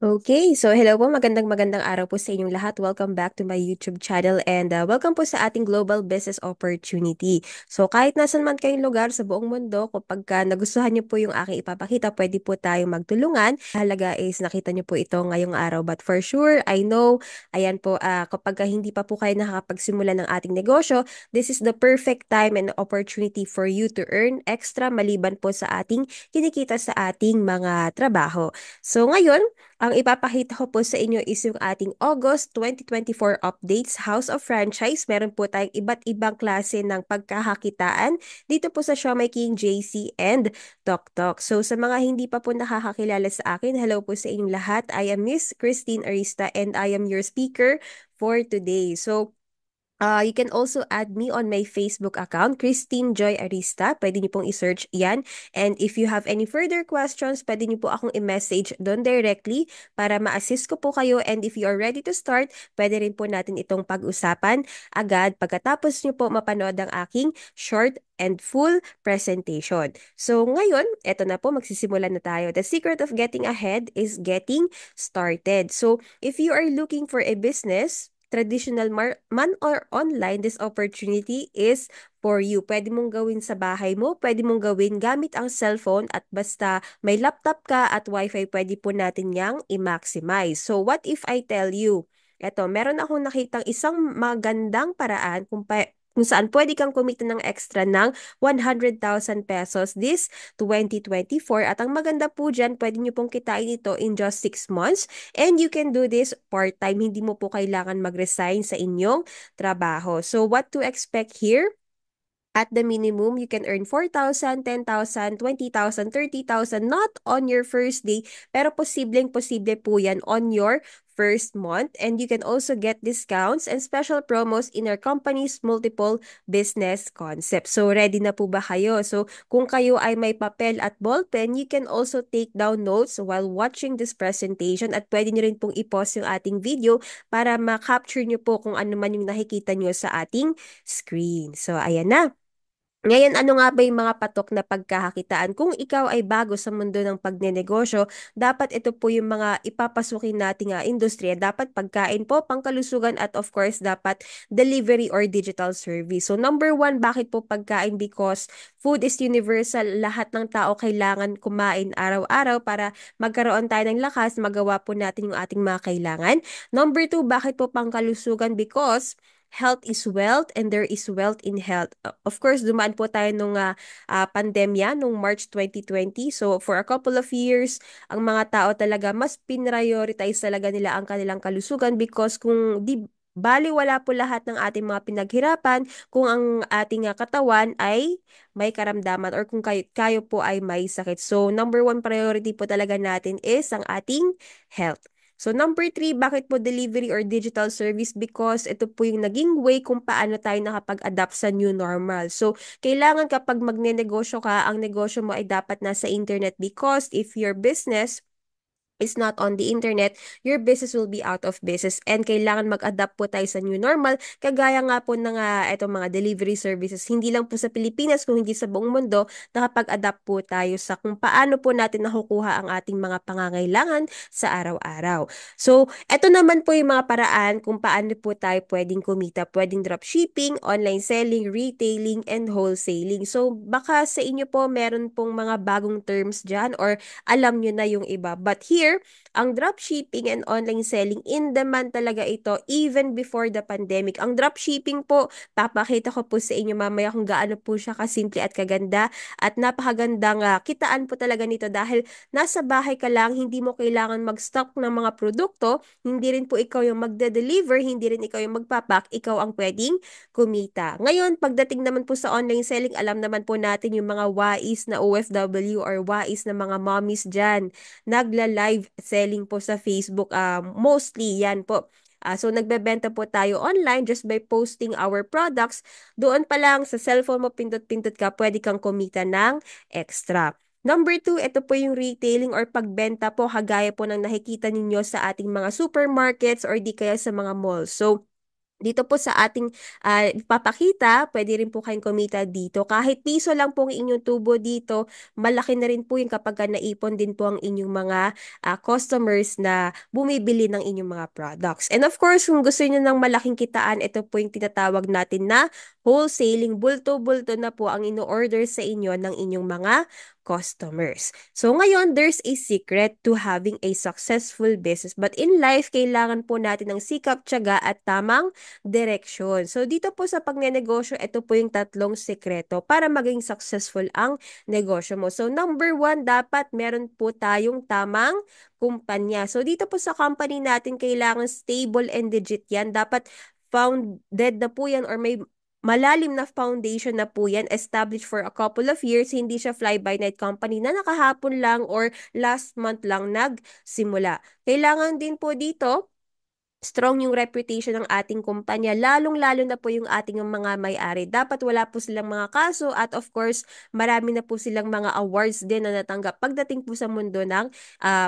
Okay, so hello po, magandang araw po sa inyong lahat. Welcome back to my YouTube channel and welcome po sa ating global business opportunity. So kahit nasan man kayong lugar sa buong mundo, kapag nagustuhan niyo po yung aking ipapakita, pwede po tayong magtulungan. Halaga is nakita niyo po ito ngayong araw, but for sure, I know, ayan po, kapag hindi pa po kayo nakakapagsimula ng ating negosyo, this is the perfect time and opportunity for you to earn extra maliban po sa ating kinikita sa ating mga trabaho. So ngayon, ang ipapakita ko po sa inyo is yung ating August 2024 updates, House of Franchise. Meron po tayong iba't ibang klase ng pagkakakitaan dito po sa Shomai King, JC, and TokTok. So sa mga hindi pa po nakakakilala sa akin, hello po sa inyong lahat. I am Miss Christine Arista and I am your speaker for today. So you can also add me on my Facebook account, Christine Joy Arista. Pwede niyo pong i-search yan. And if you have any further questions, pwede niyo po akong i-message doon directly para ma-assist ko po kayo. And if you are ready to start, pwede rin po natin itong pag-usapan agad pagkatapos niyo po mapanood ang aking short and full presentation. So ngayon, eto na po, magsisimula na tayo. The secret of getting ahead is getting started. So if you are looking for a business, traditional man or online, this opportunity is for you. Pwede mong gawin sa bahay mo, pwede mong gawin gamit ang cellphone at basta may laptop ka at wifi, pwede po natin yang i-maximize. So what if I tell you, eto, meron akong nakitang isang magandang paraan kung saan pwede kang kumita ng extra ng 100,000 pesos this 2024. At ang maganda po dyan, pwede nyo pong kitain ito in just 6 months. And you can do this part-time. Hindi mo po kailangan mag-resign sa inyong trabaho. So what to expect here? At the minimum, you can earn 4,000, 10,000, 20,000, 30,000, not on your first day, pero posibleng-posible po yan on your first month. And you can also get discounts and special promos in our company's multiple business concepts. So, ready na po ba kayo? So, kung kayo ay may papel at ballpen, you can also take down notes while watching this presentation at pwede nyo rin pong i-pause yung ating video para ma-capture nyo po kung ano man yung nakikita nyo sa ating screen. So, ayan na. Ngayon, ano nga ba yung mga patok na pagkakakitaan? Kung ikaw ay bago sa mundo ng pagnenegosyo, dapat ito po yung mga ipapasukin nating industriya. Dapat pagkain po, pangkalusugan, at of course, dapat delivery or digital service. So, number one, bakit po pagkain? Because food is universal. Lahat ng tao kailangan kumain araw-araw para magkaroon tayo ng lakas, magawa po natin yung ating mga kailangan. Number two, bakit po pangkalusugan? Because health is wealth and there is wealth in health. Of course, dumaan po tayo nung pandemya nung March 2020. So, for a couple of years, ang mga tao talaga mas pinrioritize talaga nila ang kanilang kalusugan because kung di bali wala po lahat ng ating mga pinaghirapan kung ang ating katawan ay may karamdaman or kung kayo po ay may sakit. So, number one priority po talaga natin is ang ating health. So number three, bakit po delivery or digital service? Because ito po yung naging way kung paano tayo nakapag-adapt sa new normal. So kailangan kapag magnenegosyo ka, ang negosyo mo ay dapat nasa internet because if your business is not on the internet, your business will be out of business and kailangan mag-adapt po tayo sa new normal. Kagaya nga po ng itong mga delivery services, hindi lang po sa Pilipinas, kung hindi sa buong mundo, nakapag-adapt po tayo sa kung paano po natin nakukuha ang ating mga pangangailangan sa araw-araw. So, eto naman po yung mga paraan kung paano po tayo pwedeng kumita, pwedeng dropshipping, online selling, retailing, and wholesaling. So, baka sa inyo po meron pong mga bagong terms dyan or alam nyo na yung iba. But here, ang dropshipping and online selling, in demand talaga ito even before the pandemic. Ang dropshipping po, papakita ko po sa inyo mamaya kung gaano po siya kasimple at kaganda at napakagandang kitaan po talaga nito dahil nasa bahay ka lang, hindi mo kailangan mag-stock ng mga produkto, hindi rin po ikaw yung magde-deliver, hindi rin ikaw yung magpapak, ikaw ang pwedeng kumita. Ngayon, pagdating naman po sa online selling, alam naman po natin yung mga wais na OFW or wais na mga mommies dyan. Nagla-live selling po sa Facebook. Mostly yan po. So, nagbebenta po tayo online just by posting our products. Doon pa lang sa cellphone mo, pindot-pindot ka, pwede kang kumita ng extra. Number two, ito po yung retailing or pagbenta po, kagaya po ng nakikita ninyo sa ating mga supermarkets or di kaya sa mga malls. So, Dito po sa ating ipapakita, pwede rin po kayong kumita dito. Kahit piso lang po ang inyong tubo dito, malaki na rin po yung kapag ka naipon din po ang inyong mga customers na bumibili ng inyong mga products. And of course, kung gusto niyo ng malaking kitaan, ito po yung tinatawag natin na wholesaling. Bulto-bulto na po ang ino-order sa inyo ng inyong mga customers. So ngayon, there's a secret to having a successful business. But in life, kailangan po natin ng sikap, tiyaga at tamang direksyon. So dito po sa pagnenegosyo, ito po yung tatlong sekreto para maging successful ang negosyo mo. So number one, dapat meron po tayong tamang kumpanya. So dito po sa company natin, kailangan stable and legit yan. Dapat founded na po yan or may malalim na foundation na po yan, established for a couple of years, hindi siya fly-by-night company na nakahapon lang or last month lang nagsimula. Kailangan din po dito strong yung reputation ng ating kumpanya, lalong-lalo na po yung ating mga may-ari. Dapat wala po silang mga kaso at of course, marami na po silang mga awards din na natanggap pagdating po sa mundo ng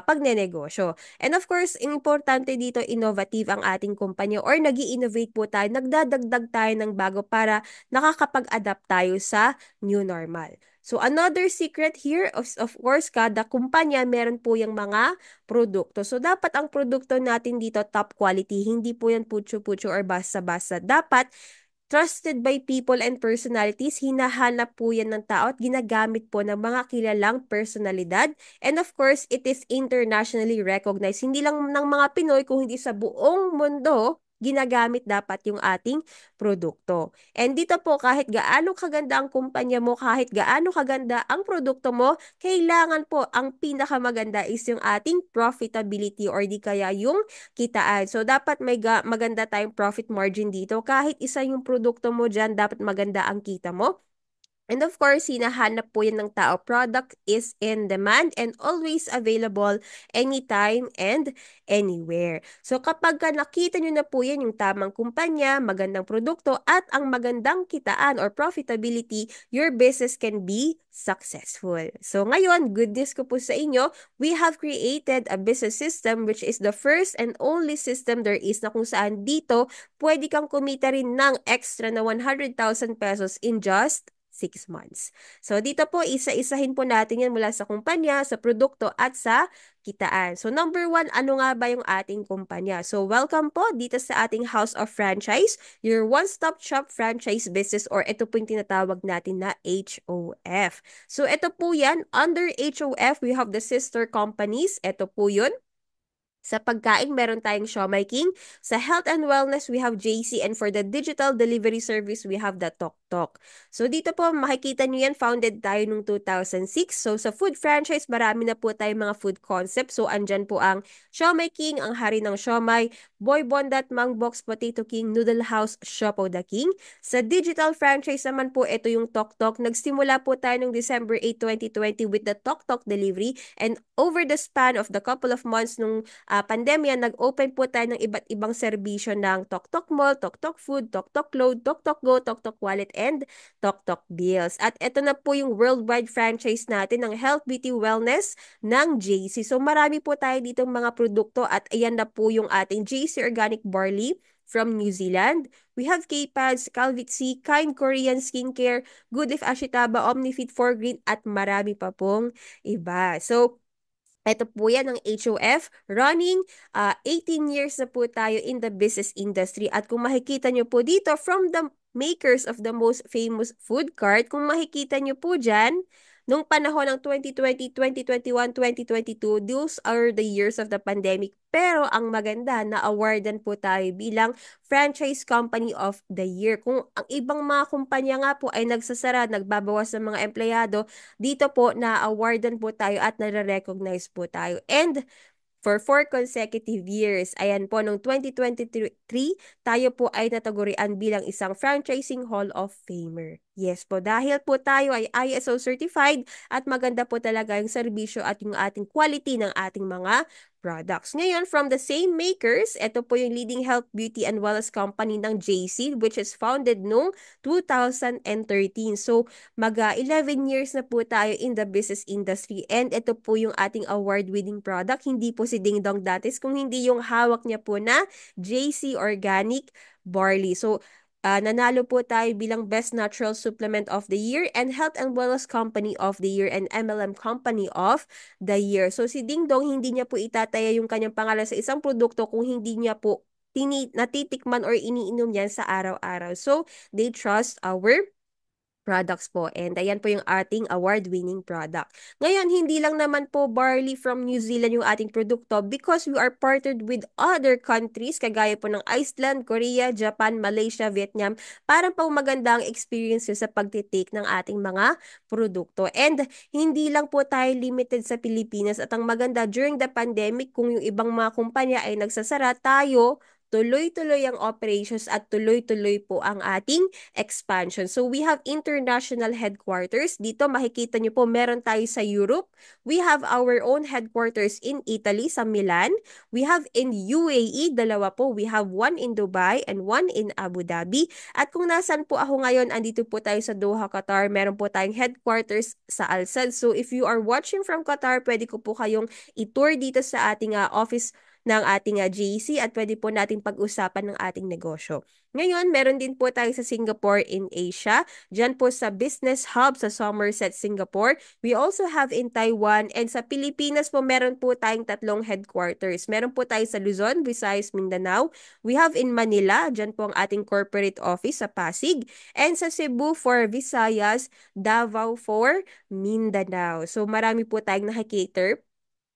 pagnenegosyo. And of course, importante dito, innovative ang ating kumpanya or nag innovate po tayo, nagdadagdag tayo ng bago para nakakapag-adapt tayo sa new normal. So another secret here, of course, kada kumpanya meron po yung mga produkto. So, dapat ang produkto natin dito top quality. Hindi po yan putyo-putyo or basa-basa. Dapat trusted by people and personalities, hinahanap po yan ng tao at ginagamit po ng mga kilalang personalidad. And of course, it is internationally recognized. Hindi lang ng mga Pinoy, kung hindi sa buong mundo, ginagamit dapat yung ating produkto. And dito po, kahit gaano kaganda ang kumpanya mo, kahit gaano kaganda ang produkto mo, kailangan po ang pinakamaganda is yung ating profitability or di kaya yung kitaan. So, dapat may maganda tayong profit margin dito. Kahit isa yung produkto mo dyan, dapat maganda ang kita mo. And of course, hinahanap po yan ng tao. Product is in demand and always available anytime and anywhere. So kapag ka nakita nyo na po yan, yung tamang kumpanya, magandang produkto, at ang magandang kitaan or profitability, your business can be successful. So ngayon, good news ko po sa inyo, we have created a business system which is the first and only system there is na kung saan dito, pwede kang kumita rin ng extra na 100,000 pesos in just 6 months. So, dito po, isa-isahin po natin yan mula sa kumpanya, sa produkto, at sa kitaan. So, number one, ano nga ba yung ating kumpanya? So, welcome po dito sa ating House of Franchise, your one-stop shop franchise business or ito po yung tinatawag natin na HOF. So, ito po yan. Under HOF, we have the sister companies. Ito po yun. Sa pagkain, meron tayong Siomai King. Sa health and wellness, we have JC. And for the digital delivery service, we have the Tok Tok. So dito po, makikita nyo yan, founded tayo noong 2006. So sa food franchise, marami na po tayong mga food concept. So andyan po ang Siomai King, ang hari ng Siomai, Boy Bondat, Mang Box, Potato King, Noodle House, Siopaw the King. Sa digital franchise naman po, ito yung Tok Tok. Nagsimula po tayo noong December 8, 2020 with the Tok Tok delivery. And over the span of the couple of months nung pandemya, nag-open po tayo ng iba't ibang serbisyo ng Tok Tok Mall, Tok Tok Food, Tok Tok Load, Tok Tok Go, Tok Tok Wallet, and Tok Tok Bills. At ito na po yung worldwide franchise natin ng Health, Beauty, Wellness ng JC. So marami po tayo ditong mga produkto at ayan na po yung ating JC Organic Barley from New Zealand. We have K-Pads, Calvit-C, Kind Korean Skincare, Good Life Ashitaba, Omnifit 4 Green, at marami pa pong iba. So, ito po yan ang HOF. Running 18 years na po tayo in the business industry. At kung makikita nyo po dito, from the makers of the most famous food cart, kung makikita nyo po dyan, nung panahon ng 2020, 2021, 2022, those are the years of the pandemic. Pero ang maganda, na-awardan po tayo bilang Franchise Company of the Year. Kung ang ibang mga kumpanya nga po ay nagsasara, nagbabawas ng mga empleyado, dito po na-awardan po tayo at nare-recognize po tayo. And for 4 consecutive years, ayan po, noong 2023, tayo po ay natagurian bilang isang Franchising Hall of Famer. Yes po, dahil po tayo ay ISO certified at maganda po talaga yung serbisyo at yung ating quality ng ating mga products. Ngayon, from the same makers, ito po yung leading health, beauty, and wellness company ng JC, which is founded noong 2013. So, 11 years na po tayo in the business industry, and ito po yung ating award-winning product. Hindi po si Ding Dong Datis, kung hindi yung hawak niya po na JC Organic Barley. So, nanalo po tayo bilang Best Natural Supplement of the Year and Health and Wellness Company of the Year and MLM Company of the Year. So si Ding Dong, hindi niya po itataya yung kanyang pangalan sa isang produkto kung hindi niya po natitikman or iniinom yan sa araw-araw. So they trust our products po. And ayan po yung ating award-winning product. Ngayon, hindi lang naman po barley from New Zealand yung ating produkto because we are partnered with other countries kagaya po ng Iceland, Korea, Japan, Malaysia, Vietnam para po maganda ang experience sa pagtitake ng ating mga produkto. And hindi lang po tayo limited sa Pilipinas at ang maganda during the pandemic kung yung ibang mga kumpanya ay nagsasara, tayo tuloy-tuloy ang operations at tuloy-tuloy po ang ating expansion. So we have international headquarters. Dito makikita nyo po meron tayo sa Europe. We have our own headquarters in Italy, sa Milan. We have in UAE, dalawa po. We have one in Dubai and one in Abu Dhabi. At kung nasan po ako ngayon, andito po tayo sa Doha, Qatar. Meron po tayong headquarters sa Al Sadd. So if you are watching from Qatar, pwede ko po kayong i-tour dito sa ating office ng ating GC at pwede po natin pag-usapan ng ating negosyo. Ngayon, meron din po tayo sa Singapore in Asia. Diyan po sa Business Hub sa Somerset, Singapore. We also have in Taiwan and sa Pilipinas po meron po tayong tatlong headquarters. Meron po tayo sa Luzon, Visayas, Mindanao. We have in Manila, diyan po ang ating corporate office sa Pasig. And sa Cebu for Visayas, Davao for Mindanao. So marami po tayong nakikater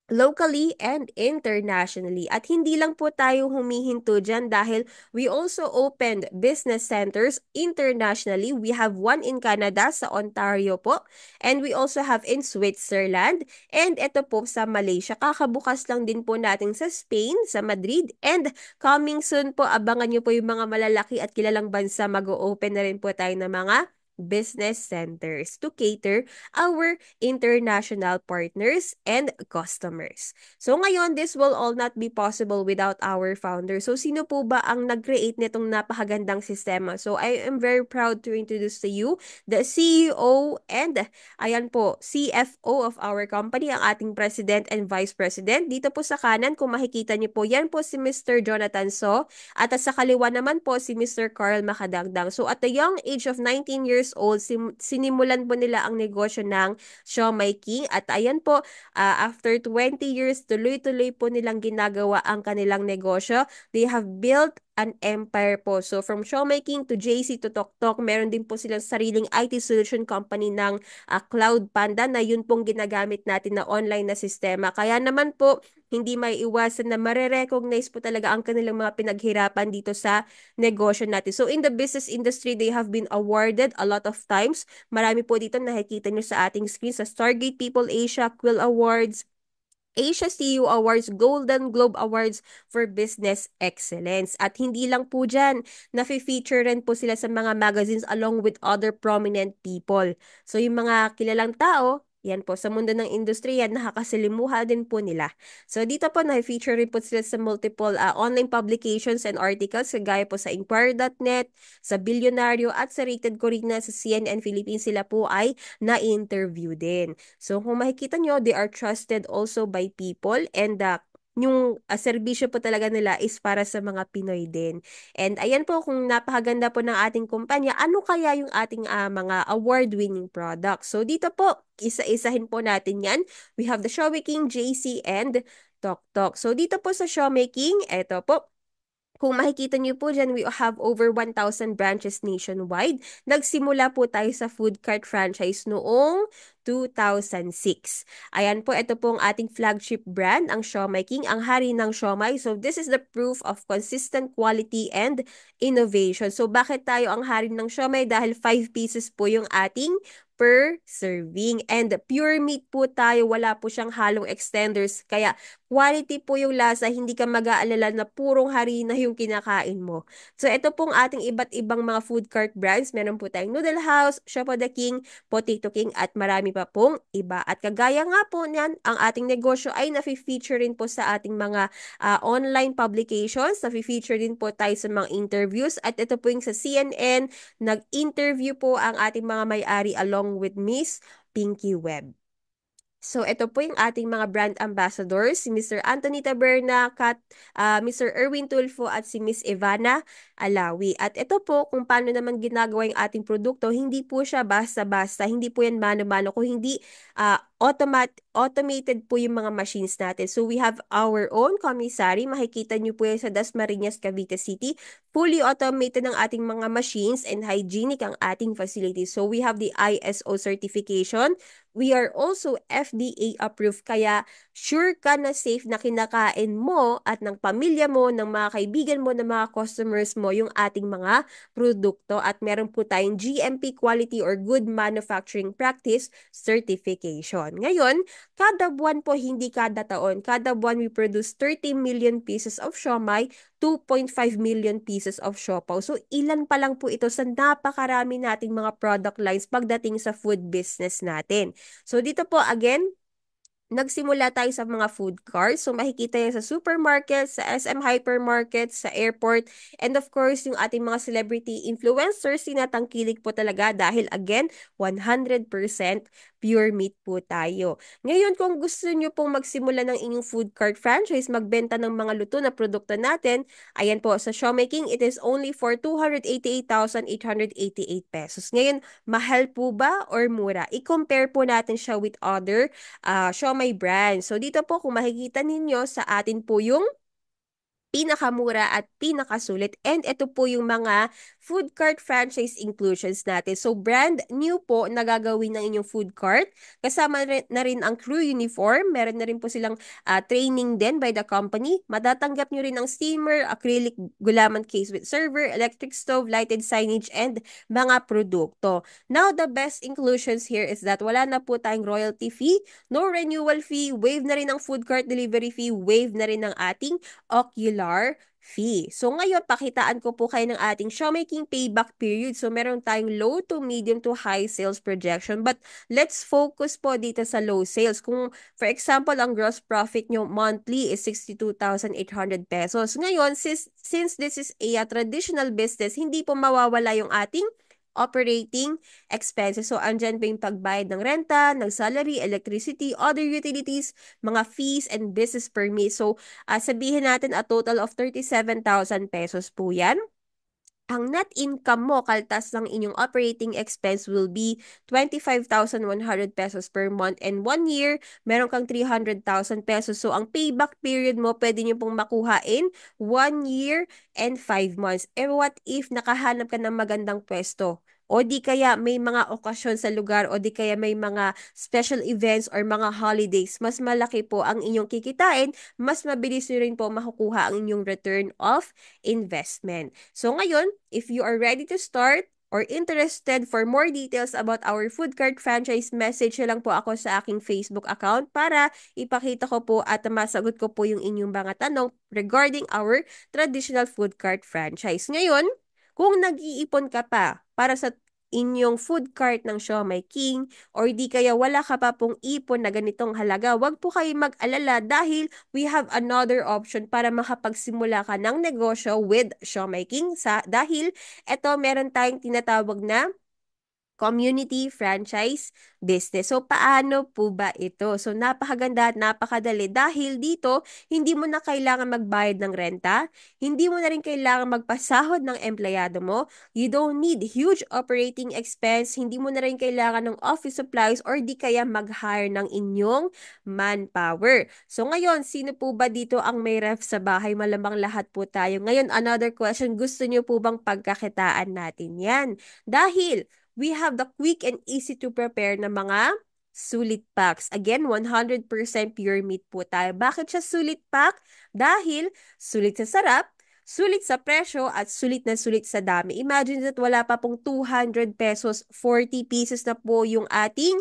locally and internationally. At hindi lang po tayo humihinto dyan dahil we also opened business centers internationally. We have one in Canada sa Ontario po. And we also have in Switzerland. And ito po sa Malaysia. Kakabukas lang din po natin sa Spain, sa Madrid. And coming soon po, abangan nyo po yung mga malalaki at kilalang bansa. Mag-o-open na rin po tayo ng mga business centers to cater our international partners and customers. So ngayon, this will all not be possible without our founder. So sino po ba ang nag-create nitong napakagandang sistema? So I am very proud to introduce to you the CEO and ayan po, CFO of our company, ang ating President and Vice President. Dito po sa kanan, kung makikita niyo po, yan po si Mr. Jonathan So. At sa kaliwa naman po si Mr. Carl Makadangdang. So at the young age of 19 years old, sinimulan po nila ang negosyo ng Siomai King. At ayan po, after 20 years, tuloy-tuloy po nilang ginagawa ang kanilang negosyo. They have built an empire po. So from Siomai King to JC to TokTok, meron din po silang sariling IT solution company ng Cloud Panda na yun pong ginagamit natin na online na sistema. Kaya naman po, hindi may iwasan na mare-recognize po talaga ang kanilang mga pinaghirapan dito sa negosyo natin. So in the business industry, they have been awarded a lot of times. Marami po dito nakikita nyo sa ating screen sa Stargate People Asia, Quill Awards, Asia CEO Awards, Golden Globe Awards for Business Excellence. At hindi lang po dyan, nafe-feature rin po sila sa mga magazines along with other prominent people. So yung mga kilalang tao, yan po, sa mundo ng industriya, nakakasilimuha din po nila. So dito po, na-feature rin po sila sa multiple online publications and articles, kagaya po sa Inquirer.net, sa Bilyonaryo, at sa Rated Corina sa CNN Philippines, sila po ay na-interview din. So kung makikita nyo, they are trusted also by people and yung serbisyo po talaga nila is para sa mga Pinoy din. And ayan po, kung napakaganda po ng ating kumpanya, ano kaya yung ating mga award-winning products? So dito po, isa-isahin po natin yan. We have the Siomai King, JC, and TokTok. So dito po sa Siomai King, eto po, kung makikita niyo po dyan, we have over 1,000 branches nationwide. Nagsimula po tayo sa food cart franchise noong 2006. Ayan po, ito po ang ating flagship brand, ang Siomai King, ang hari ng siomai. So this is the proof of consistent quality and innovation. So bakit tayo ang hari ng siomai? Dahil 5 pieces po yung ating per serving. And pure meat po tayo, wala po siyang halong extenders. Kaya quality po yung lasa, hindi ka mag-aalala na purong harina yung kinakain mo. So ito pong ating iba't ibang mga food cart brands. Meron po tayong Noodle House, Shop of the King, Potato King, at marami pa pa pong iba. At kagaya nga po niyan, ang ating negosyo ay nafe-feature rin po sa ating mga online publications, nafe-feature din po tayo sa mga interviews at ito po yung sa CNN, nag-interview po ang ating mga may-ari along with Miss Pinky Webb. So, ito po yung ating mga brand ambassadors, si Mr. Anthony Taberna, Mr. Erwin Tulfo, at si Miss Ivana Alawi. At ito po, kung paano naman ginagawa yung ating produkto, hindi po siya basta-basta, hindi po yan mano-mano, kung hindi automated po yung mga machines natin. So, we have our own commissary. Makikita nyo po yan sa Dasmariñas, Cavite City. Fully automated ang ating mga machines and hygienic ang ating facilities. So, we have the ISO certification. We are also FDA approved, kaya sure ka na safe na kinakain mo at ng pamilya mo, ng mga kaibigan mo, ng mga customers mo yung ating mga produkto, at meron po tayong GMP quality or good manufacturing practice certification. Ngayon, kada buwan po, hindi kada taon, kada buwan we produce 30 million pieces of siomai, 2.5 million pieces of siopaw. So, ilan pa lang po ito sa napakarami nating mga product lines pagdating sa food business natin. So, dito po, again, nagsimula tayo sa mga food carts. So, makikita yan sa supermarket, sa SM hypermarket, sa airport, and of course, yung ating mga celebrity influencers, sinatangkilik po talaga dahil, again, 100% pure meat po tayo. Ngayon, kung gusto nyo pong magsimula ng inyong food cart franchise, magbenta ng mga luto na produkto natin, ayan po, sa Showmaking, it is only for 288,888 pesos. Ngayon, mahal po ba or mura? I-compare po natin siya with other siomai brand. So, dito po kung makikita ninyo sa atin po yung pinakamura at pinakasulit. And ito po yung mga food cart franchise inclusions natin. So, brand new po na gagawin ng inyong food cart. Kasama na rin ang crew uniform. Meron na rin po silang training din by the company. Matatanggap nyo rin ang steamer, acrylic gulaman case with server, electric stove, lighted signage, and mga produkto. Now, the best inclusions here is that wala na po tayong royalty fee, no renewal fee, waive na rin ang food cart delivery fee, waive na rin ang ating ocular fee. So ngayon, pakitaan ko po kayo ng ating Showmaking payback period. So meron tayong low to medium to high sales projection. But let's focus po dito sa low sales. Kung for example, ang gross profit nyo monthly is 62,800 pesos. Ngayon, since this is a traditional business, hindi po mawawala yung ating operating expenses. So, andyan pa yung pagbayad ng renta, ng salary, electricity, other utilities, mga fees, and business permit. So, sabihin natin a total of 37,000 pesos po yan. Ang net income mo, kaltas ng inyong operating expense will be 25,100 pesos per month, and 1 year, meron kang 300,000 pesos. So, ang payback period mo, pwede nyo pong makuha in 1 year and 5 months. Eh, what if nakahanap ka ng magandang pwesto? O di kaya may mga okasyon sa lugar, o di kaya may mga special events or mga holidays, mas malaki po ang inyong kikitain, mas mabilis nyo rin po makukuha ang inyong return of investment. So ngayon, if you are ready to start or interested for more details about our food cart franchise, message nyo lang po ako sa aking Facebook account para ipakita ko po at masagot ko po yung inyong mga tanong regarding our traditional food cart franchise. Ngayon, kung nag-iipon ka pa para sa inyong food cart ng Siomai King, or di kaya wala ka pa pong ipon na ganitong halaga, wag po kayo mag-alala dahil we have another option para makapagsimula ka ng negosyo with Siomai King. Dahil eto, meron tayong tinatawag na community franchise business. So, paano po ba ito? So, napakaganda at napakadali dahil dito, hindi mo na kailangan magbayad ng renta, hindi mo na rin kailangan magpasahod ng empleyado mo, you don't need huge operating expense, hindi mo na rin kailangan ng office supplies or di kaya mag-hire ng inyong manpower. So, ngayon, sino po ba dito ang may ref sa bahay? Malamang lahat po tayo. Ngayon, another question, gusto nyo po bang pagkakitaan natin yan? Dahil we have the quick and easy to prepare na mga sulit packs. Again, 100% pure meat po tayo. Bakit siya sulit pack? Dahil sulit sa sarap, sulit sa presyo, at sulit na sulit sa dami. Imagine that wala pa pong 200 pesos, 40 pieces na po yung ating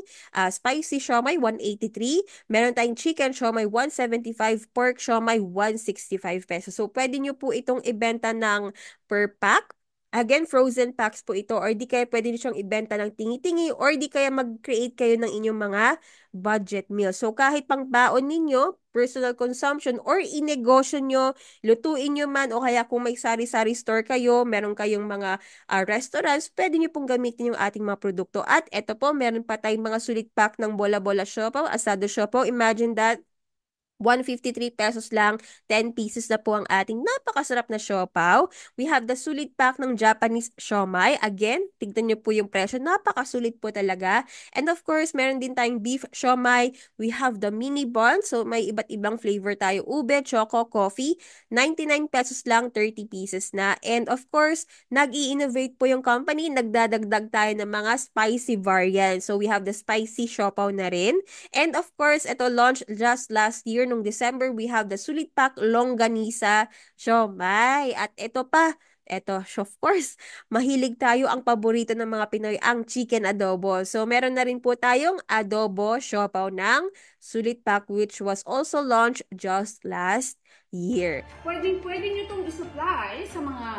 spicy siomai, 183. Meron tayong chicken siomai, 175. Pork siomai, 165 pesos. So, pwede nyo po itong ibenta ng per pack Again, frozen packs po ito or di kaya pwede nyo siyang ibenta ng tingi-tingi or di kaya mag-create kayo ng inyong mga budget meal. So kahit pang baon ninyo, personal consumption or inegosyo nyo, lutuin nyo man o kaya kung may sari-sari store kayo, meron kayong mga restaurants, pwede nyo pong gamitin yung ating mga produkto. At eto po, meron pa tayong mga sulit pack ng bola-bola siopaw, asado siopaw. Imagine that, 153 pesos lang, 10 pieces na po ang ating napakasarap na siopaw. We have the sulit pack ng Japanese siomai. Again, tignan niyo po yung presyo. Napakasulit po talaga. And of course, meron din tayong beef siomai. We have the mini bun. So, may iba't ibang flavor tayo. Ube, choco, coffee. 99 pesos lang, 30 pieces na. And of course, nag-i-innovate po yung company. Nagdadagdag tayo ng mga spicy variants. So, we have the spicy siopaw na rin. And of course, ito launched just last year nung December, we have the Sulit Pack Longganisa Siomai. At ito pa, ito, of course, mahilig tayo ang paborito ng mga Pinoy, ang chicken adobo. So, meron na rin po tayong adobo siopaw ng Sulit Pack which was also launched just last year. Pwede nyo itong isupply sa mga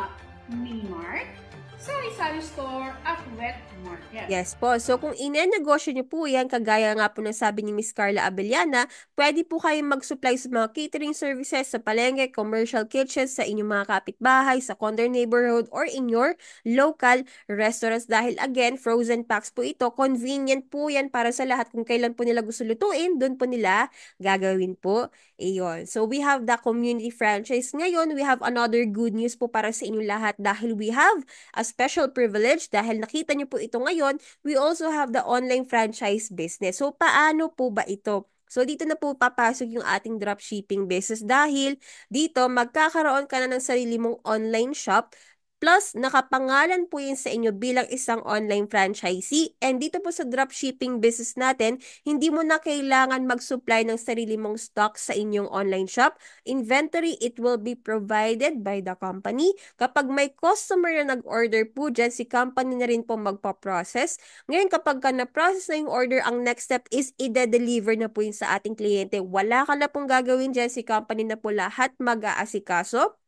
mini-mart, sari-sari store at wet market. Yes po. So kung inenegosyo niyo po yan, kagaya nga po ng sabi ni Miss Carla Abellana, pwede po kayong mag-supply sa mga catering services sa palengke, commercial kitchens, sa inyong mga kapitbahay, sa condo neighborhood, or in your local restaurants. Dahil again, frozen packs po ito. Convenient po yan para sa lahat. Kung kailan po nila gusto lutuin, doon po nila gagawin po. Iyon. So we have the community franchise. Ngayon, we have another good news po para sa inyong lahat dahil we have a special privilege dahil nakita niyo po ito ngayon, we also have the online franchise business. So, paano po ba ito? So, dito na po papasok yung ating dropshipping business dahil dito magkakaroon ka na ng sarili mong online shop. Plus, nakapangalan po yun sa inyo bilang isang online franchisee. And dito po sa dropshipping business natin, hindi mo na kailangan mag-supply ng sarili mong stock sa inyong online shop. Inventory, it will be provided by the company. Kapag may customer na nag-order po dyan, si company na rin po magpa-process. Ngayon, kapag ka na-process na yung order, ang next step is i-deliver na po yun sa ating kliyente. Wala ka na pong gagawin dyan, si company na po lahat mag-aasikaso.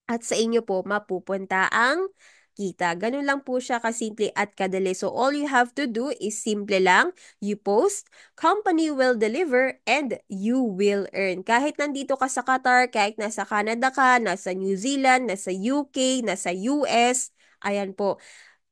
At sa inyo po mapupunta ang kita. Ganun lang po siya kasimple at kadali. So all you have to do is simple lang, you post, company will deliver, and you will earn. Kahit nandito ka sa Qatar, kahit nasa Canada ka, nasa New Zealand, nasa UK, nasa US, ayan po.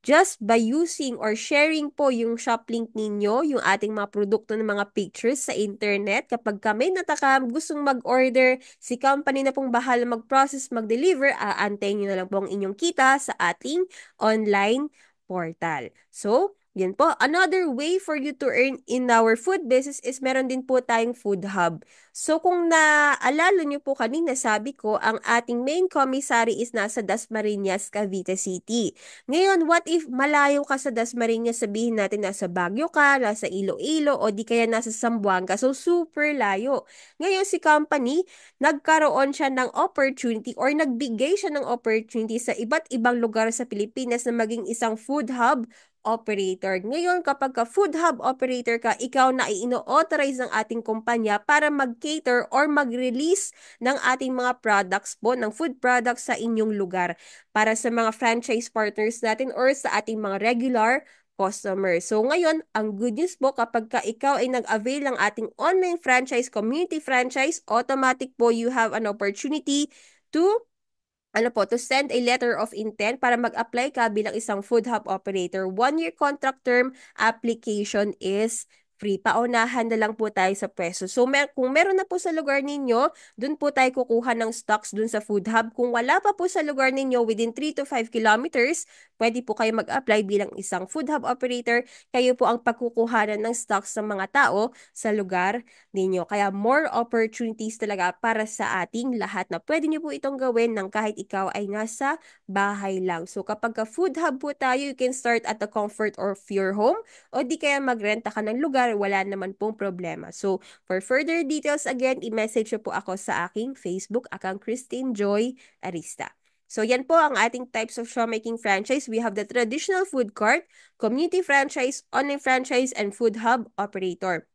Just by using or sharing po yung shop link ninyo, yung ating mga produkto ng mga pictures sa internet, kapag kami natakam, gustong mag-order, si company na pong bahala mag-process, mag-deliver, aantayin nyo na lang po ang inyong kita sa ating online portal. So, yan po. Another way for you to earn in our food business is meron din po tayong food hub. So, kung naalala nyo po kanina, sabi ko, ang ating main commissary is nasa Dasmariñas, Cavite City. Ngayon, what if malayo ka sa Dasmariñas, sabihin natin nasa Baguio ka, nasa Iloilo, o di kaya nasa Zamboanga. So, super layo. Ngayon, si company, nagkaroon siya ng opportunity or nagbigay siya ng opportunity sa iba't ibang lugar sa Pilipinas na maging isang food hub operator. Ngayon, kapag ka food hub operator ka, ikaw na i-authorize ng ating kumpanya para mag-cater or mag-release ng ating mga products po, ng food products sa inyong lugar para sa mga franchise partners natin or sa ating mga regular customers. So ngayon, ang good news po kapag ka ikaw ay nag-avail ng ating online franchise, community franchise, automatic po you have an opportunity to to send a letter of intent para mag-apply ka bilang isang food hub operator. 1-year contract term application is free. Paunahan na lang po tayo sa pwesto. So, kung meron na po sa lugar ninyo, dun po tayo kukuha ng stocks dun sa food hub. Kung wala pa po sa lugar ninyo within 3 to 5 kilometers, pwede po kayo mag-apply bilang isang food hub operator. Kayo po ang pagkukuhanan ng stocks ng mga tao sa lugar ninyo. Kaya more opportunities talaga para sa ating lahat na pwede nyo po itong gawin ng kahit ikaw ay nasa bahay lang. So kapag ka food hub po tayo, you can start at the comfort of your home o di kaya magrenta ka ng lugar, wala naman pong problema. So for further details again, i-message nyo po ako sa aking Facebook account Christine Joy Arista. So yan po ang ating types of showmaking franchise. We have the traditional food court, community franchise, online franchise, and food hub operator.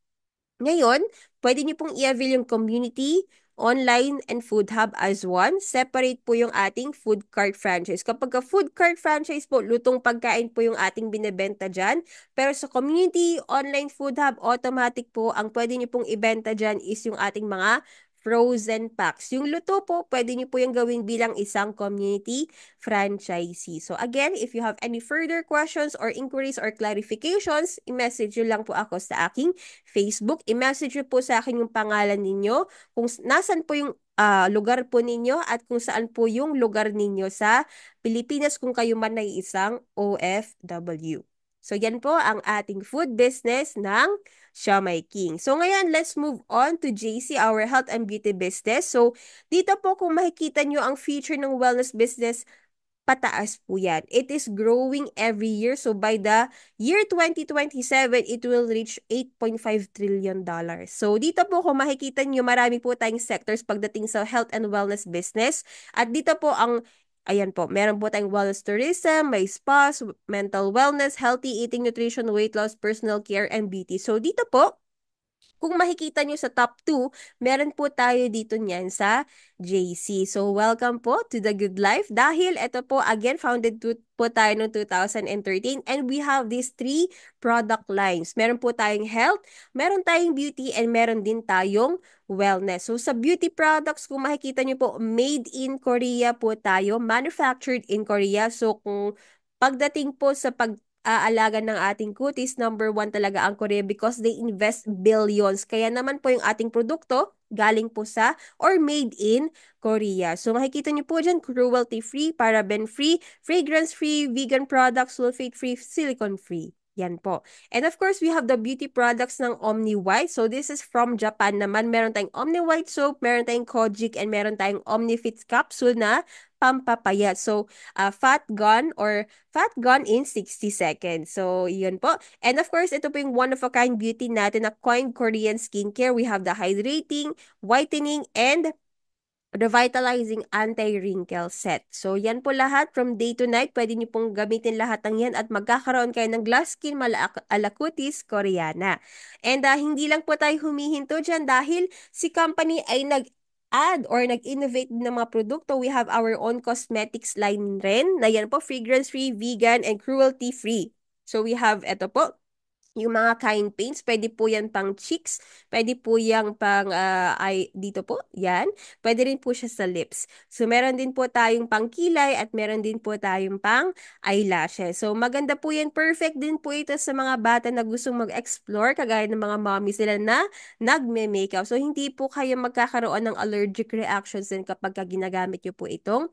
Ngayon, pwede niyo pong i-avail yung community online and food hub as one. Separate po yung ating food cart franchise. Kapag ka food cart franchise po, lutong pagkain po yung ating binebenta dyan. Pero sa community, online food hub, automatic po, ang pwede nyo pong ibenta dyan is yung ating mga frozen packs. Yung luto po, pwede nyo po yung gawin bilang isang community franchisee. So again, if you have any further questions or inquiries or clarifications, i-message nyo lang po ako sa aking Facebook. I-message nyo po sa akin yung pangalan ninyo, kung nasan po yung lugar po ninyo at kung saan po yung lugar ninyo sa Pilipinas kung kayo man ay isang OFW. So yan po ang ating food business ng Siomai King. So ngayon, let's move on to JC, our health and beauty business. So dito po kung makikita nyo ang future ng wellness business, pataas po yan. It is growing every year. So by the year 2027, it will reach $8.5 trillion. So dito po kung makikita nyo, marami po tayong sectors pagdating sa health and wellness business. At dito po ayan po, meron po tayong wellness tourism, may spas, mental wellness, healthy eating, nutrition, weight loss, personal care, and beauty. So dito po, kung makikita nyo sa top 2, meron po tayo dito niyan sa JC. So, welcome po to The Good Life. Dahil ito po, again, founded po tayo noong 2013 and we have these 3 product lines. Meron po tayong health, meron tayong beauty, and meron din tayong wellness. So, sa beauty products, kung makikita nyo po, made in Korea po tayo, manufactured in Korea. So, kung pagdating po sa aalaga ng ating kutis, number 1 talaga ang Korea because they invest billions. Kaya naman po yung ating produkto galing po sa or made in Korea. So makikita niyo po dyan, cruelty-free, paraben-free, fragrance-free, vegan products, sulfate-free, silicone-free. Yan po. And of course, we have the beauty products ng Omni White. So this is from Japan naman. Meron tayong Omni White soap, meron tayong Kojic, and meron tayong Omni Fit capsule na pampapayat. So, fat gone in 60 seconds. So, yun po. And of course, ito po yung one-of-a-kind beauty natin na coined Korean skincare. We have the hydrating, whitening, and revitalizing anti-wrinkle set. So, yan po lahat from day to night. Pwede niyo pong gamitin lahat ng yan at magkakaroon kayo ng glass skin alakutis koreana. And hindi lang po tayo humihinto dyan dahil si company ay nag-add or nag-innovate ng mga produkto. We have our own cosmetics line rin na yan po, fragrance-free, vegan, and cruelty-free. So, we have ito po, yung mga kind paints, pwede po yan pang cheeks, pwede po yan pang eye, dito po, yan. Pwede rin po siya sa lips. So, meron din po tayong pang kilay at meron din po tayong pang eyelashes. So, maganda po yan. Perfect din po ito sa mga bata na gustong mag-explore, kagaya ng mga mommy sila na nagme-makeup. So, hindi po kayo magkakaroon ng allergic reactions din kapag ginagamit nyo po itong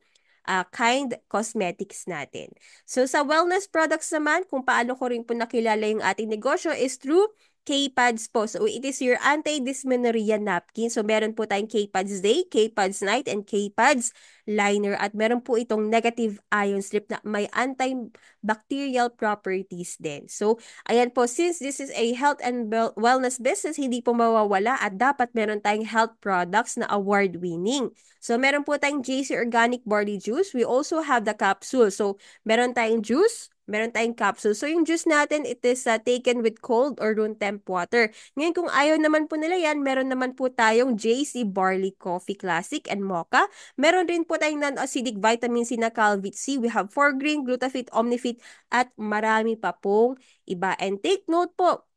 kind cosmetics natin. So sa wellness products naman, kung paano ko rin po nakilala yung ating negosyo is through K-Pads po. So it is your anti-dysmenorrhea napkin. So meron po tayong K-Pads Day, K-Pads Night, and K-Pads Liner. At meron po itong negative ion strip na may antibacterial properties din. So ayan po, since this is a health and wellness business, hindi po mawawala at dapat meron tayong health products na award-winning. So, meron po tayong JC Organic Barley Juice. We also have the capsule. So, meron tayong juice, meron tayong capsule. So, yung juice natin, it is taken with cold or room temp water. Ngayon, kung ayaw naman po nila yan, meron naman po tayong JC Barley Coffee Classic and Mocha. Meron rin po tayong non-acidic vitamin C na Calvit C. We have 4-green, Glutafit, Omnifit, at marami pa pong iba. And take note po,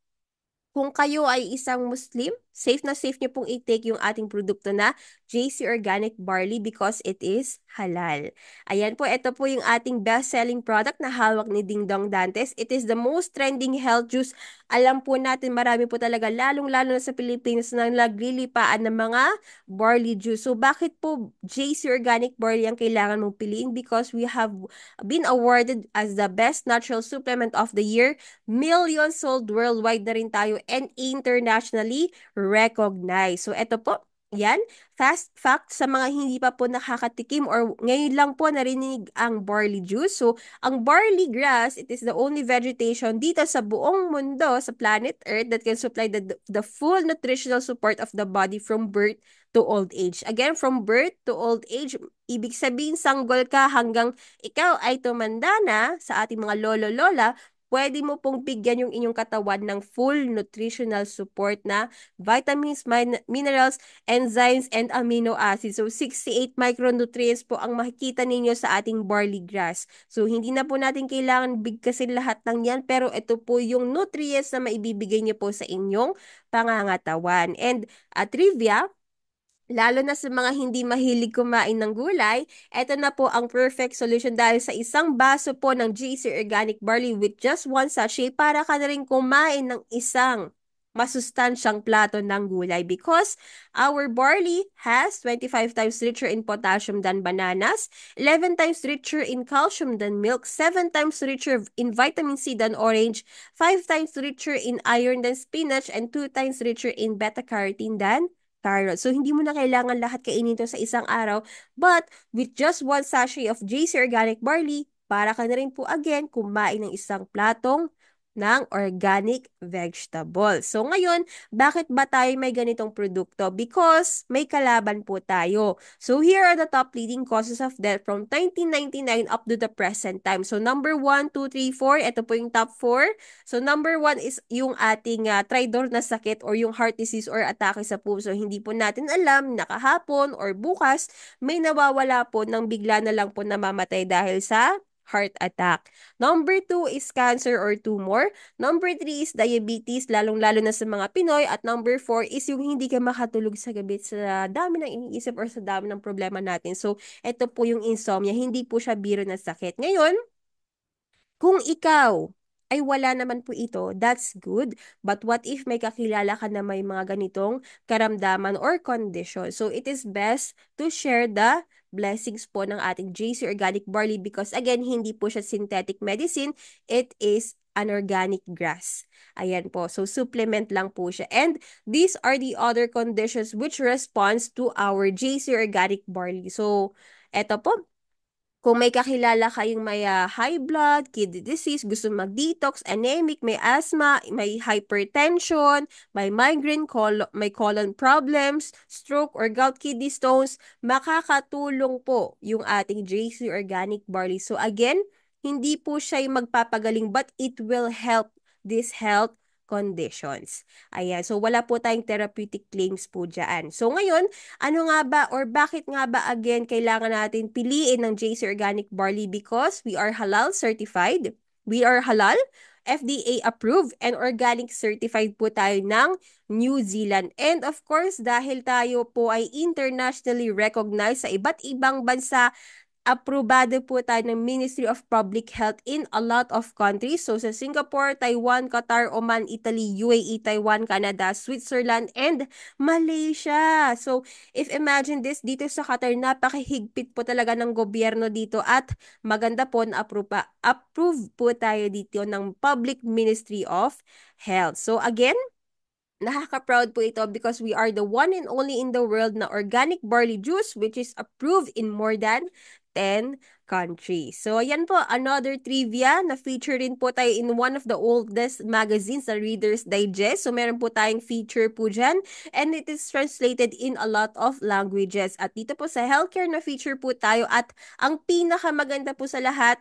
kung kayo ay isang Muslim, safe na safe niyo pong i-take yung ating produkto na JC Organic Barley because it is halal. Ayan po, ito po yung ating best-selling product na hawak ni Ding Dong Dantes. It is the most trending health juice. Alam po natin, marami po talaga, lalong-lalo na sa Pilipinas, na naglilipaan ng mga barley juice. So, bakit po JC Organic Barley ang kailangan mong piliin? Because we have been awarded as the best natural supplement of the year. Millions sold worldwide na rin tayo and internationally recognized. So, ito po, yan. Fast fact sa mga hindi pa po nakakatikim or ngayon lang po narinig ang barley juice. So, ang barley grass, it is the only vegetation dito sa buong mundo, sa planet Earth, that can supply the full nutritional support of the body from birth to old age. Again, from birth to old age, ibig sabihin sanggol ka hanggang ikaw ay tumanda na sa ating mga lolo-lola, pwede mo pong bigyan yung inyong katawan ng full nutritional support na vitamins, minerals, enzymes, and amino acids. So 68 micronutrients po ang makikita ninyo sa ating barley grass. So hindi na po natin kailangan bigkasin lahat ng yan, pero ito po yung nutrients na maibibigay niyo po sa inyong pangangatawan. And trivia, lalo na sa mga hindi mahilig kumain ng gulay, eto na po ang perfect solution dahil sa isang baso po ng GC Organic Barley with just one sachet para ka na rin kumain ng isang masustansyang plato ng gulay because our barley has 25 times richer in potassium than bananas, 11 times richer in calcium than milk, 7 times richer in vitamin C than orange, 5 times richer in iron than spinach, and 2 times richer in beta-carotene than carrot. So, hindi mo na kailangan lahat kainin to sa isang araw. But, with just one sachet of JC Organic Barley, para ka na rin po again kumain ng isang platong ng organic vegetable. So, ngayon, bakit ba tayo may ganitong produkto? Because may kalaban po tayo. So, here are the top leading causes of death from 1999 up to the present time. So, number 1, 2, 3, 4. Ito po yung top 4. So, number 1 is yung ating tridor na sakit or yung heart disease or atake sa puso. Hindi po natin alam na kahapon or bukas may nawawala po nang bigla na lang po namamatay dahil sa heart attack. Number 2 is cancer or tumor. Number 3 is diabetes, lalong-lalo na sa mga Pinoy. At number 4 is yung hindi ka makatulog sa gabi sa dami ng iniisip or sa dami ng problema natin. So, ito po yung insomnia. Hindi po siya biro na sakit. Ngayon, kung ikaw ay wala naman po ito, that's good. But what if may kakilala ka na may mga ganitong karamdaman or condition? So it is best to share the blessings po ng ating JC Organic Barley because again, hindi po siya synthetic medicine. It is an organic grass. Ayan po. So supplement lang po siya. And these are the other conditions which responds to our JC Organic Barley. So, eto po, kung may kakilala kayong may high blood, kidney disease, gusto mag-detox, anemic, may asthma, may hypertension, may migraine, may colon problems, stroke or gout kidney stones, makakatulong po yung ating JC Organic Barley. So again, hindi po siya yung magpapagaling but it will help these health conditions. Ayan. So wala po tayong therapeutic claims po dyan. So ngayon, ano nga ba or bakit nga ba again kailangan natin piliin ng JC Organic Barley? Because we are halal certified. We are halal, FDA approved, and organic certified po tayo ng New Zealand. And of course, dahil tayo po ay internationally recognized sa iba't ibang bansa, aprobado po tayo ng Ministry of Public Health in a lot of countries. So sa Singapore, Taiwan, Qatar, Oman, Italy, UAE, Taiwan, Canada, Switzerland, and Malaysia. So if imagine this, dito sa Qatar, napakahigpit po talaga ng gobyerno dito at maganda po na approve po tayo dito ng Public Ministry of Health. So again, nakaka-proud po ito because we are the one and only in the world na organic barley juice which is approved in more than 10 countries. So, ayan po, another trivia na feature rin po tayo in one of the oldest magazines, the Reader's Digest. So, meron po tayong feature po dyan and it is translated in a lot of languages. At dito po sa healthcare na feature po tayo at ang pinakamaganda po sa lahat,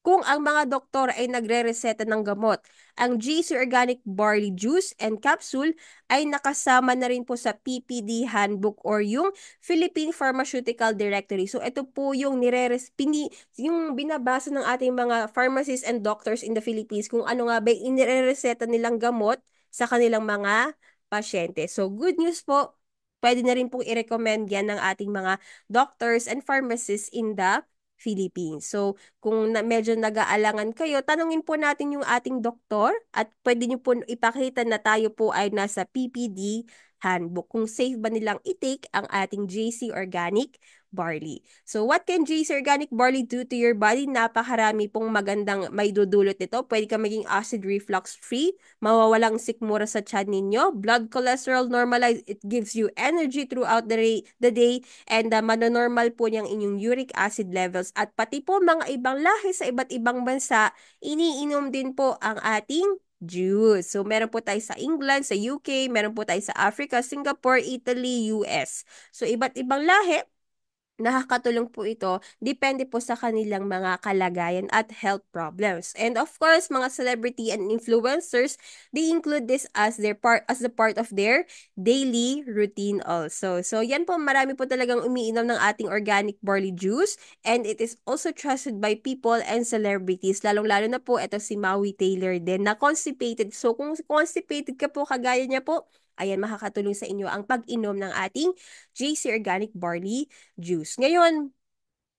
kung ang mga doktor ay nagre-reseta ng gamot, ang GC Organic Barley Juice and Capsule ay nakasama na rin po sa PPD Handbook or yung Philippine Pharmaceutical Directory. So ito po yung yung binabasa ng ating mga pharmacists and doctors in the Philippines kung ano nga ba yung inirereseta nilang gamot sa kanilang mga pasyente. So good news po, pwede na rin pong i-recommend yan ng ating mga doctors and pharmacists in the Philippines. So, kung medyo nag-aalangan kayo, tanungin po natin yung ating doktor at pwede nyo po ipakita na tayo po ay nasa PPD handbook kung safe ba nilang i-take ang ating JC Organic Barley. So, what can JC Organic Barley do to your body? Napakarami pong magandang may dudulot nito. Pwede ka maging acid reflux free, mawawalang sikmura sa tiyan ninyo, blood cholesterol normalize, it gives you energy throughout the day, and manonormal po niyang inyong uric acid levels. At pati po mga ibang lahi sa iba't ibang bansa, iniinom din po ang ating juice. So, meron po tayo sa England, sa UK, meron po tayo sa Africa, Singapore, Italy, US. So, iba't ibang lahi, Nakakatulong po ito, depende po sa kanilang mga kalagayan at health problems. And of course, mga celebrity and influencers, they include this as the part of their daily routine also. So yan po, marami po talagang umiinom ng ating organic barley juice, and it is also trusted by people and celebrities. Lalong-lalo na po ito si Maui Taylor din na constipated. So kung constipated ka po kagaya niya po, ayan, makakatulong sa inyo ang pag-inom ng ating JC Organic Barley juice. Ngayon,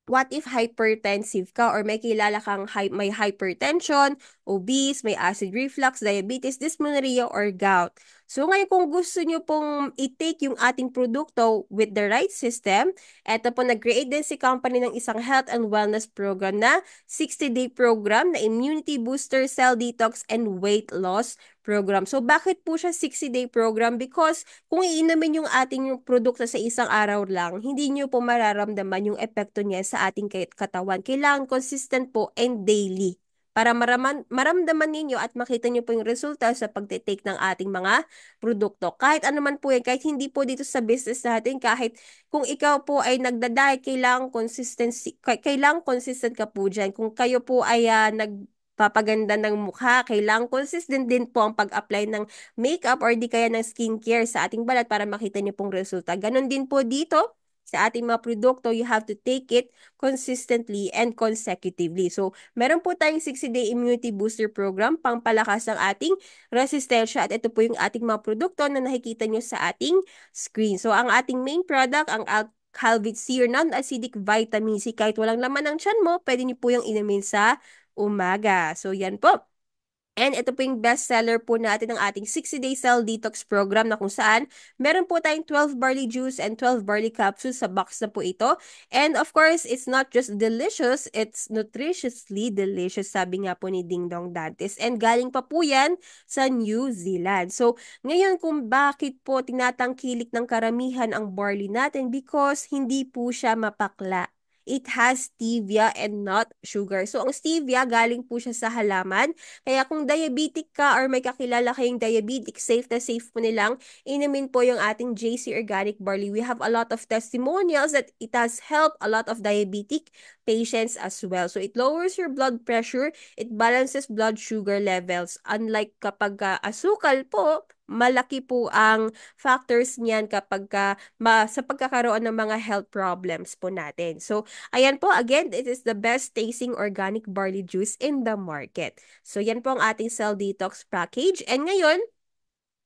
what if hypertensive ka or may kilala kang may hypertension, obese, may acid reflux, diabetes, dysmenorrhea, or gout? So ngayon kung gusto nyo pong i-take yung ating produkto with the right system, eto po nag-create din si company ng isang health and wellness program na 60-day program na immunity booster, cell detox, and weight loss program. So bakit po siya 60-day program? Because kung iinumin yung ating yung produkto sa isang araw lang, hindi nyo po mararamdaman yung epekto niya sa ating katawan. Kailangan consistent po and daily para maramdaman ninyo at makita nyo po yung resulta sa pagtitake ng ating mga produkto. Kahit ano man po yan, kahit hindi po dito sa business natin, kahit kung ikaw po ay nagda-diet, kailangan consistent ka po dyan. Kung kayo po ay nagpapaganda ng mukha, kailangan consistent din po ang pag-apply ng makeup or di kaya ng skincare sa ating balat para makita niyo pong resulta. Ganon din po dito sa ating mga produkto, you have to take it consistently and consecutively. So, meron po tayong 60-day immunity booster program pangpalakas ng ating resistensya at ito po yung ating mga produkto na nakikita nyo sa ating screen. So, ang ating main product, ang Calvit Sear Non-Acidic Vitamin C. Kahit walang laman ng tiyan mo, pwede nyo po yung inumin sa umaga. So, yan po. And ito po yung best seller po natin ng ating 60-day cell detox program na kung saan meron po tayong 12 barley juice and 12 barley capsules sa box na po ito. And of course, it's not just delicious, it's nutritiously delicious, sabi nga po ni Ding Dong Dantes. And galing pa po yan sa New Zealand. So, ngayon kung bakit po tinatangkilik ng karamihan ang barley natin because hindi po siya mapakla. It has stevia and not sugar. So, ang stevia, galing po siya sa halaman. Kaya kung diabetic ka or may kakilala kayong diabetic, safe na safe po nilang inumin po yung ating JC Organic Barley. We have a lot of testimonials that it has helped a lot of diabetic patients as well. So it lowers your blood pressure, it balances blood sugar levels. Unlike kapag asukal po, malaki po ang factors niyan kapag sa pagkakaroon ng mga health problems po natin. So, ayan po, again, it is the best tasting organic barley juice in the market. So, yan po ang ating cell detox package. And ngayon,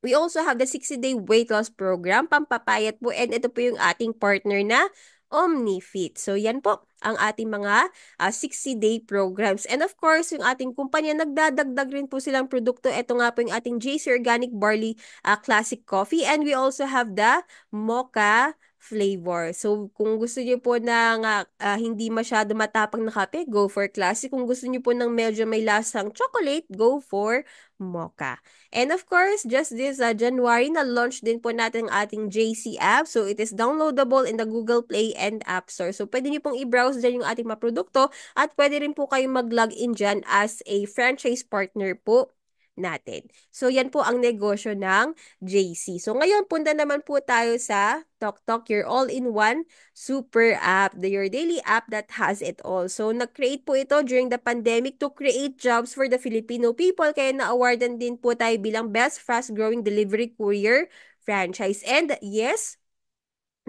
we also have the 60-day weight loss program, pampapayat po, and ito po yung ating partner na OmniFit. So, yan po ang ating mga 60-day programs. And of course, yung ating kumpanya, nagdadagdag rin po silang produkto. Ito nga po yung ating JC Organic Barley Classic Coffee. And we also have the Mocha flavor. So, kung gusto niyo po ng hindi masyado matapang na kape, go for classic. Kung gusto niyo po ng medyo may lasang chocolate, go for mocha. And of course, just this January, na-launch din po natin ang ating JC app. So, it is downloadable in the Google Play and App Store. So, pwede niyo pong i-browse dyan yung ating mga produkto at pwede rin po kayong mag-login dyan as a franchise partner po natin. So, yan po ang negosyo ng JC. So, ngayon, punta naman po tayo sa TokTok, your all-in-one super app, your daily app that has it all. So, nag-create po ito during the pandemic to create jobs for the Filipino people. Kaya na-awardan din po tayo bilang Best Fast-Growing Delivery Courier Franchise. And yes,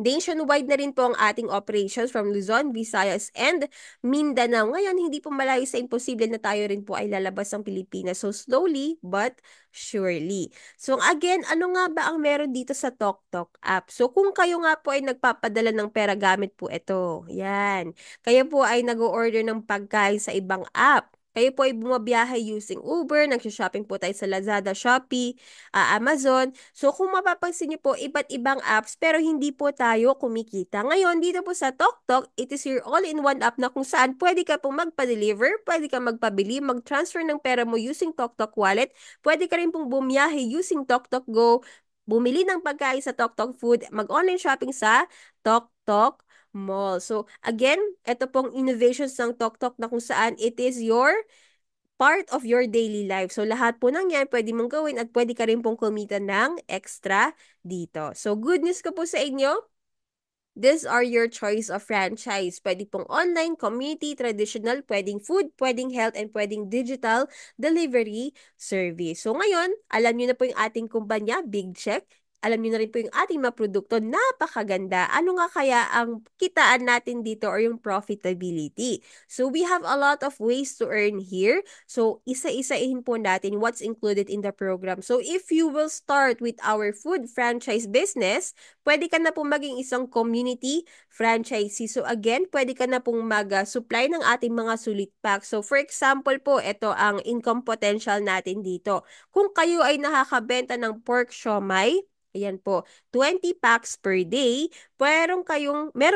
nationwide na rin po ang ating operations from Luzon, Visayas, and Mindanao. Ngayon, hindi po malayo sa imposible na tayo rin po ay lalabas ng Pilipinas. So, slowly but surely. So, again, ano nga ba ang meron dito sa TokTok app? So, kung kayo nga po ay nagpapadala ng pera gamit po ito, yan. Kayo po ay nag-order ng pagkain sa ibang app. Kayo po ay bumabiyahe using Uber, nagsha-shopping po tayo sa Lazada, Shopee, Amazon. So, kung mapapansin niyo po, iba't ibang apps, pero hindi po tayo kumikita. Ngayon, dito po sa TokTok, it is your all-in-one app na kung saan pwede ka pong magpa-deliver, pwede ka magpabili, mag-transfer ng pera mo using TokTok Wallet, pwede ka rin pong bumiyahe using TokTok Go, bumili ng pagkain sa TokTok Food, mag-online shopping sa TokTok Mall. So, again, ito pong innovations ng TokTok na kung saan it is your part of your daily life. So, lahat po ng yan pwede mong gawin at pwede ka rin pong kumita ng extra dito. So, good news ko po sa inyo, these are your choice of franchise. Pwede pong online, community, traditional, pwedeng food, pwedeng health, and pwedeng digital delivery service. So ngayon, alam niyo na po yung ating kumpanya, Big Check. Alam niyo na rin po yung ating mga produkto, napakaganda. Ano nga kaya ang kitaan natin dito or yung profitability? So we have a lot of ways to earn here. So isa-isahin po natin what's included in the program. So if you will start with our food franchise business, pwede ka na pong maging isang community franchisee. So again, pwede ka na pong mag-supply ng ating mga sulit pack. So for example po, ito ang income potential natin dito. Kung kayo ay nakakabenta ng pork siomai, ayan po, 20 packs per day, meron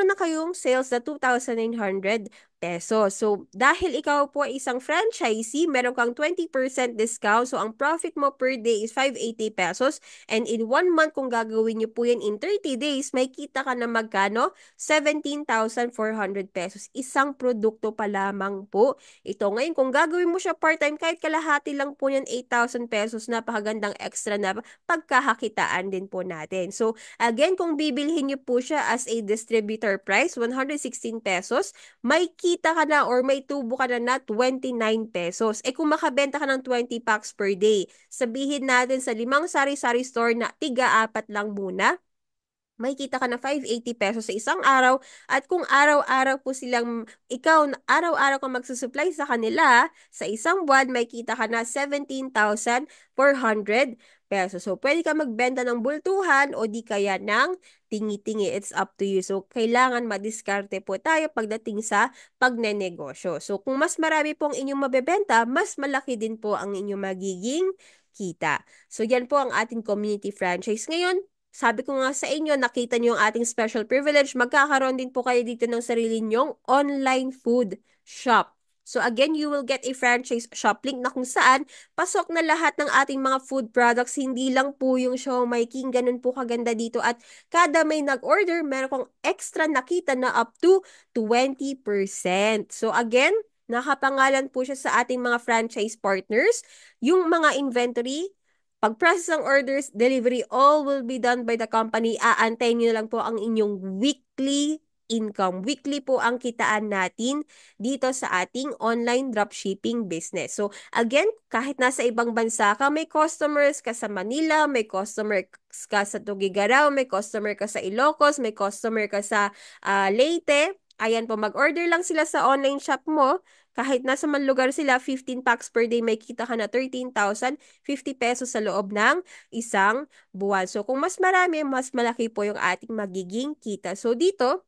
na kayong sales na 2,900 pesos. So, dahil ikaw po ay isang franchisee, meron kang 20% discount. So, ang profit mo per day is 580 pesos. And in 1 month, kung gagawin niyo po yan in 30 days, may kita ka na magkano? 17,400 pesos. Isang produkto pa lamang po. Ito ngayon, kung gagawin mo siya part-time, kahit kalahati lang po yan, 8,000 pesos, napakagandang extra na pagkakakitaan din po natin. So, again, kung bibilhin niyo po siya as a distributor price, 116 pesos, may kita ka na or may tubo ka na 29 pesos. Eh kung makabenta ka ng 20 packs per day, sabihin natin sa 5 sari-sari store na tiga-4 lang muna, may kita ka na 580 pesos sa isang araw at kung araw-araw po silang araw-araw kang magsusupply sa kanila sa isang buwan may kita ka na 17,400 pesos. So pwede ka magbenta ng bultuhan o di kaya ng tingi-tingi. It's up to you. So kailangan madiskarte po tayo pagdating sa pagnenegosyo. So kung mas marami pong inyong mabebenta, mas malaki din po ang inyong magiging kita. So yan po ang ating community franchise. Ngayon, sabi ko nga sa inyo, nakita niyo yung ating special privilege, magkakaroon din po kayo dito ng sarili niyong online food shop. So again, you will get a franchise shop link na kung saan pasok na lahat ng ating mga food products, hindi lang po yung siomai king, ganun po kaganda dito. At kada may nag-order, meron kong extra nakita na up to 20%. So again, nakapangalan po siya sa ating mga franchise partners. Yung mga inventory, pag-process ng orders, delivery, all will be done by the company. Aantayin nyo lang po ang inyong weekly income. Weekly po ang kitaan natin dito sa ating online dropshipping business. So, again, kahit nasa ibang bansa ka, may customers ka sa Manila, may customers ka sa Tugigaraw, may customer ka sa Ilocos, may customer ka sa Leyte. Ayan po, mag-order lang sila sa online shop mo. Kahit nasa man lugar sila, 15 packs per day, may kita ka na 13,050 pesos sa loob ng isang buwan. So, kung mas marami, mas malaki po yung ating magiging kita. So, dito,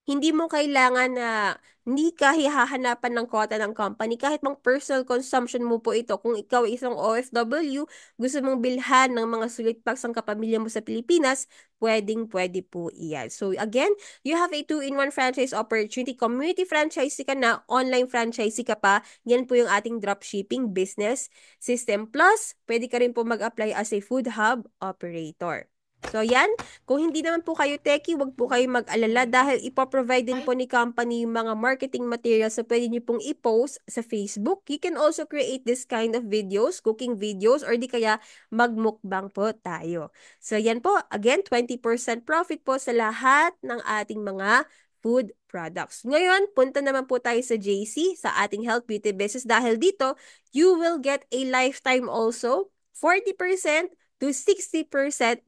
hindi mo kailangan na hindi ka hahanapan ng quota ng company. Kahit mang personal consumption mo po ito. Kung ikaw ay isang OFW, gusto mong bilhan ng mga sulit packs ang kapamilya mo sa Pilipinas, pwedeng-pwede po iyan. So again, you have a 2-in-1 franchise opportunity. Community franchise ka na, online franchise ka pa. Yan po yung ating dropshipping business system. Plus, pwede ka rin po mag-apply as a food hub operator. So yan, kung hindi naman po kayo techie, wag po kayo mag-alala dahil ipoprovide din po ni company yung mga marketing materials na pwede niyo pong i-post sa Facebook. You can also create this kind of videos, cooking videos, or di kaya magmukbang po tayo. So yan po, again, 20% profit po sa lahat ng ating mga food products. Ngayon, punta naman po tayo sa JC, sa ating health beauty business dahil dito, you will get a lifetime also, 40% to 60%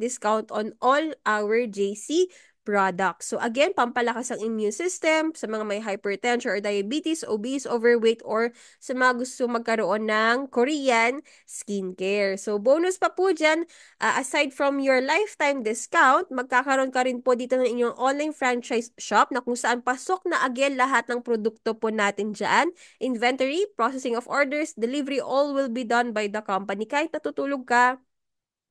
discount on all our JC products. So again, pampalakas ang immune system sa mga may hypertension or diabetes, obese, overweight, or sa mga gusto magkaroon ng Korean skincare. So bonus pa po dyan, aside from your lifetime discount, magkakaroon ka rin po dito ng inyong online franchise shop na kung saan pasok na again lahat ng produkto po natin dyan. Inventory, processing of orders, delivery, all will be done by the company. Kahit natutulog ka,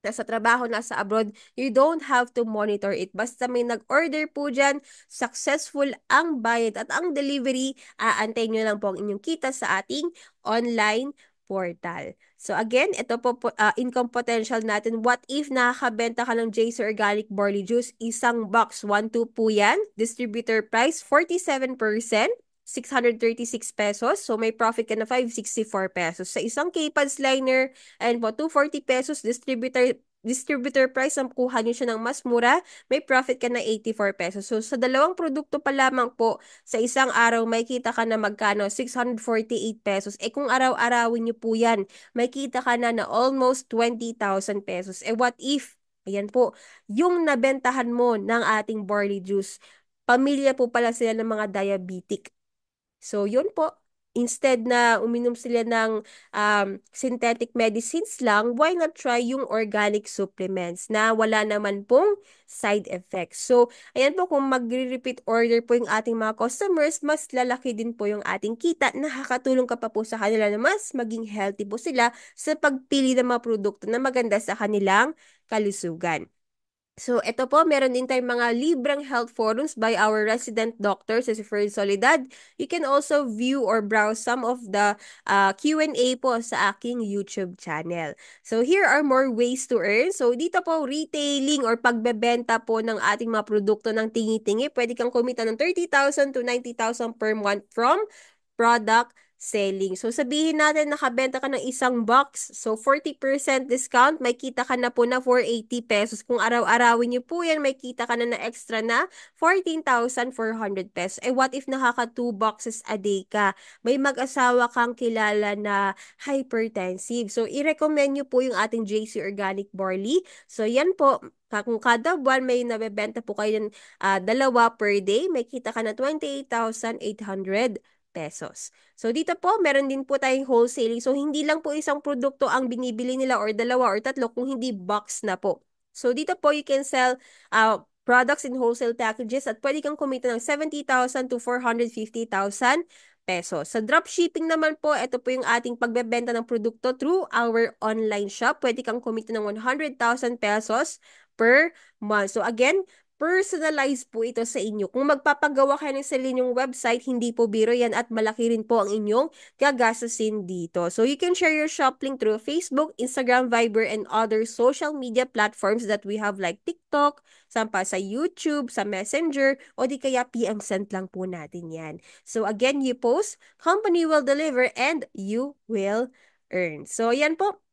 nasa trabaho, nasa abroad, you don't have to monitor it. Basta may nag-order po dyan, successful ang bayad at ang delivery, aantayin nyo lang po ang inyong kita sa ating online portal. So again, ito po, income potential natin. What if nakakabenta ka ng JC Organic Barley Juice? Isang box, 1-2 po yan. Distributor price, 47%. 636 pesos. So, may profit ka na 564 pesos. Sa isang K-Pads liner, and po, 240 pesos distributor distributor price, ang kuha nyo siya ng mas mura, may profit ka na 84 pesos. So, sa dalawang produkto pa lamang po, sa isang araw, may kita ka na magkano? 648 pesos. Eh, kung araw-arawin nyo po yan, may kita ka na almost 20,000 pesos. Eh, what if, ayan po, yung nabentahan mo ng ating barley juice, pamilya po pala sila ng mga diabetic. So, yun po. Instead na uminom sila ng synthetic medicines lang, why not try yung organic supplements na wala naman pong side effects. So, ayan po, kung magre-repeat order po yung ating mga customers, mas lalaki din po yung ating kita. Nakakatulong ka pa po sa kanila na mas maging healthy po sila sa pagpili ng mga produkto na maganda sa kanilang kalusugan. So, ito po, meron din tayong mga libreng health forums by our resident doctors sa si Ferd Soledad. You can also view or browse some of the Q&A po sa aking YouTube channel. So, here are more ways to earn. So, dito po, retailing or pagbebenta po ng ating mga produkto ng tingi-tingi. Pwede kang kumita ng 30,000 to 90,000 per month from product selling. So, sabihin natin nakabenta ka ng isang box. So, 40% discount, may kita ka na po na 480 pesos. Kung araw-arawin niyo po yan, may kita ka na extra na 14,400 pesos. Eh, what if nakaka 2 boxes a day ka? May mag-asawa kang kilala na hypertensive. So, i-recommend niyo po yung ating JC Organic Barley. So, yan po. Kung kada buwan may nabebenta po kayo ng dalawa per day, may kita ka na 28,800 pesos. So, dito po, meron din po tayong wholesaling. So, hindi lang po isang produkto ang binibili nila or dalawa or tatlo, kung hindi box na po. So, dito po, you can sell products in wholesale packages at pwede kang kumita ng 70,000 to 450,000 pesos. Sa dropshipping naman po, ito po yung ating pagbebenta ng produkto through our online shop. Pwede kang kumita ng 100,000 pesos per month. So, again, personalized po ito sa inyo. Kung magpapagawa kayo ng sarili nyong website, hindi po biro yan at malaki rin po ang inyong gagastusin dito. So you can share your shop link through Facebook, Instagram, Viber, and other social media platforms that we have like TikTok, sampa sa YouTube, sa Messenger, o di kaya PM send lang po natin yan. So again, you post, company will deliver, and you will earn. So yan po.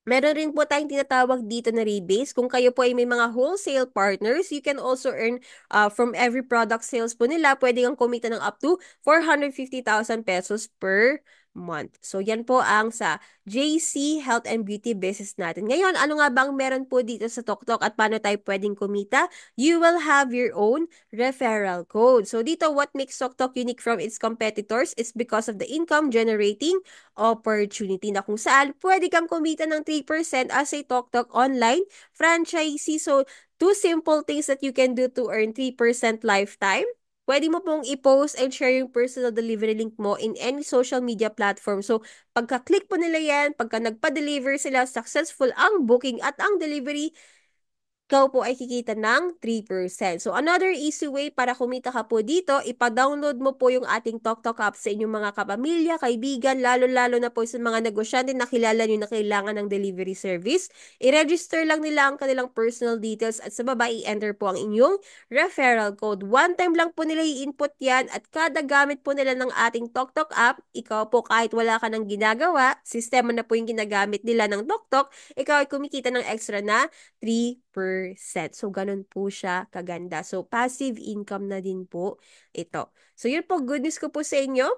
Meron rin po tayong tinatawag dito na rebates. Kung kayo po ay may mga wholesale partners, you can also earn from every product sales po nila. Pwede kang kumita ng up to 450,000 pesos per month. So, yan po ang sa JC Health and Beauty business natin. Ngayon, ano nga bang meron po dito sa TokTok at paano tayo pwedeng kumita? You will have your own referral code. So, dito, what makes TokTok unique from its competitors is because of the income generating opportunity na kung saan pwede kang kumita ng 3% as a TokTok online franchisee. So, two simple things that you can do to earn 3% lifetime. Pwede mo pong i-post and share yung personal delivery link mo in any social media platform. So, pagka-click po nila yan, pagka nagpa-deliver sila, successful ang booking at ang delivery, ikaw po ay kikita ng 3%. So, another easy way para kumita ka po dito, ipa-download mo po yung ating TokTok app sa inyong mga kapamilya, kaibigan, lalo-lalo na po sa mga negosyante na kilala nyo na kailangan ng delivery service. I-register lang nila ang kanilang personal details at sa baba, i-enter po ang inyong referral code. One time lang po nila i-input yan at kada gamit po nila ng ating TokTok app, ikaw po kahit wala ka nang ginagawa, sistema na po yung ginagamit nila ng TokTok, ikaw ay kumikita ng extra na 3%. So, ganun po siya kaganda. So, passive income na din po ito. So, yun po, good news ko po sa inyo.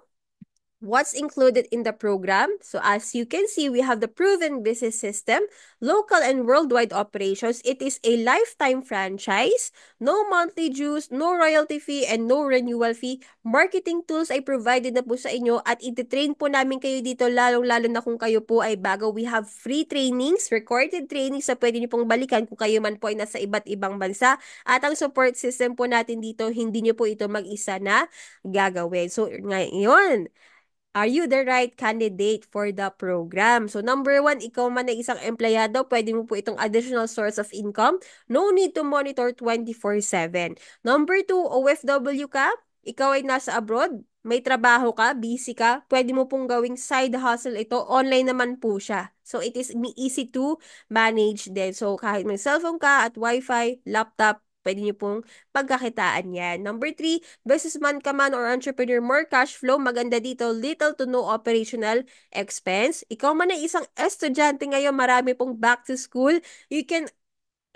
What's included in the program? So as you can see, we have the proven business system, local and worldwide operations. It is a lifetime franchise, no monthly dues, no royalty fee, and no renewal fee. Marketing tools ay provided na po sa inyo at iti-train po namin kayo dito lalong-lalo na kung kayo po ay bago. We have free trainings, recorded trainings na pwede niyo pong balikan kung kayo man po ay nasa iba't ibang bansa. At ang support system po natin dito, hindi niyo po ito mag-isa na gagawin. So ngayon, are you the right candidate for the program? So, number one, ikaw man ay isang empleyado, pwede mo po itong additional source of income. No need to monitor 24/7. Number two, OFW ka, ikaw ay nasa abroad, may trabaho ka, busy ka, pwede mo pong gawing side hustle ito. Online naman po siya. So, it is easy to manage din. So, kahit may cellphone ka at wifi, laptop, pwede niyo pong pagkakitaan yan. Number three, businessman ka man or entrepreneur, more cash flow, maganda dito, little to no operational expense. Ikaw man ay isang estudyante ngayon, marami pong back to school, you can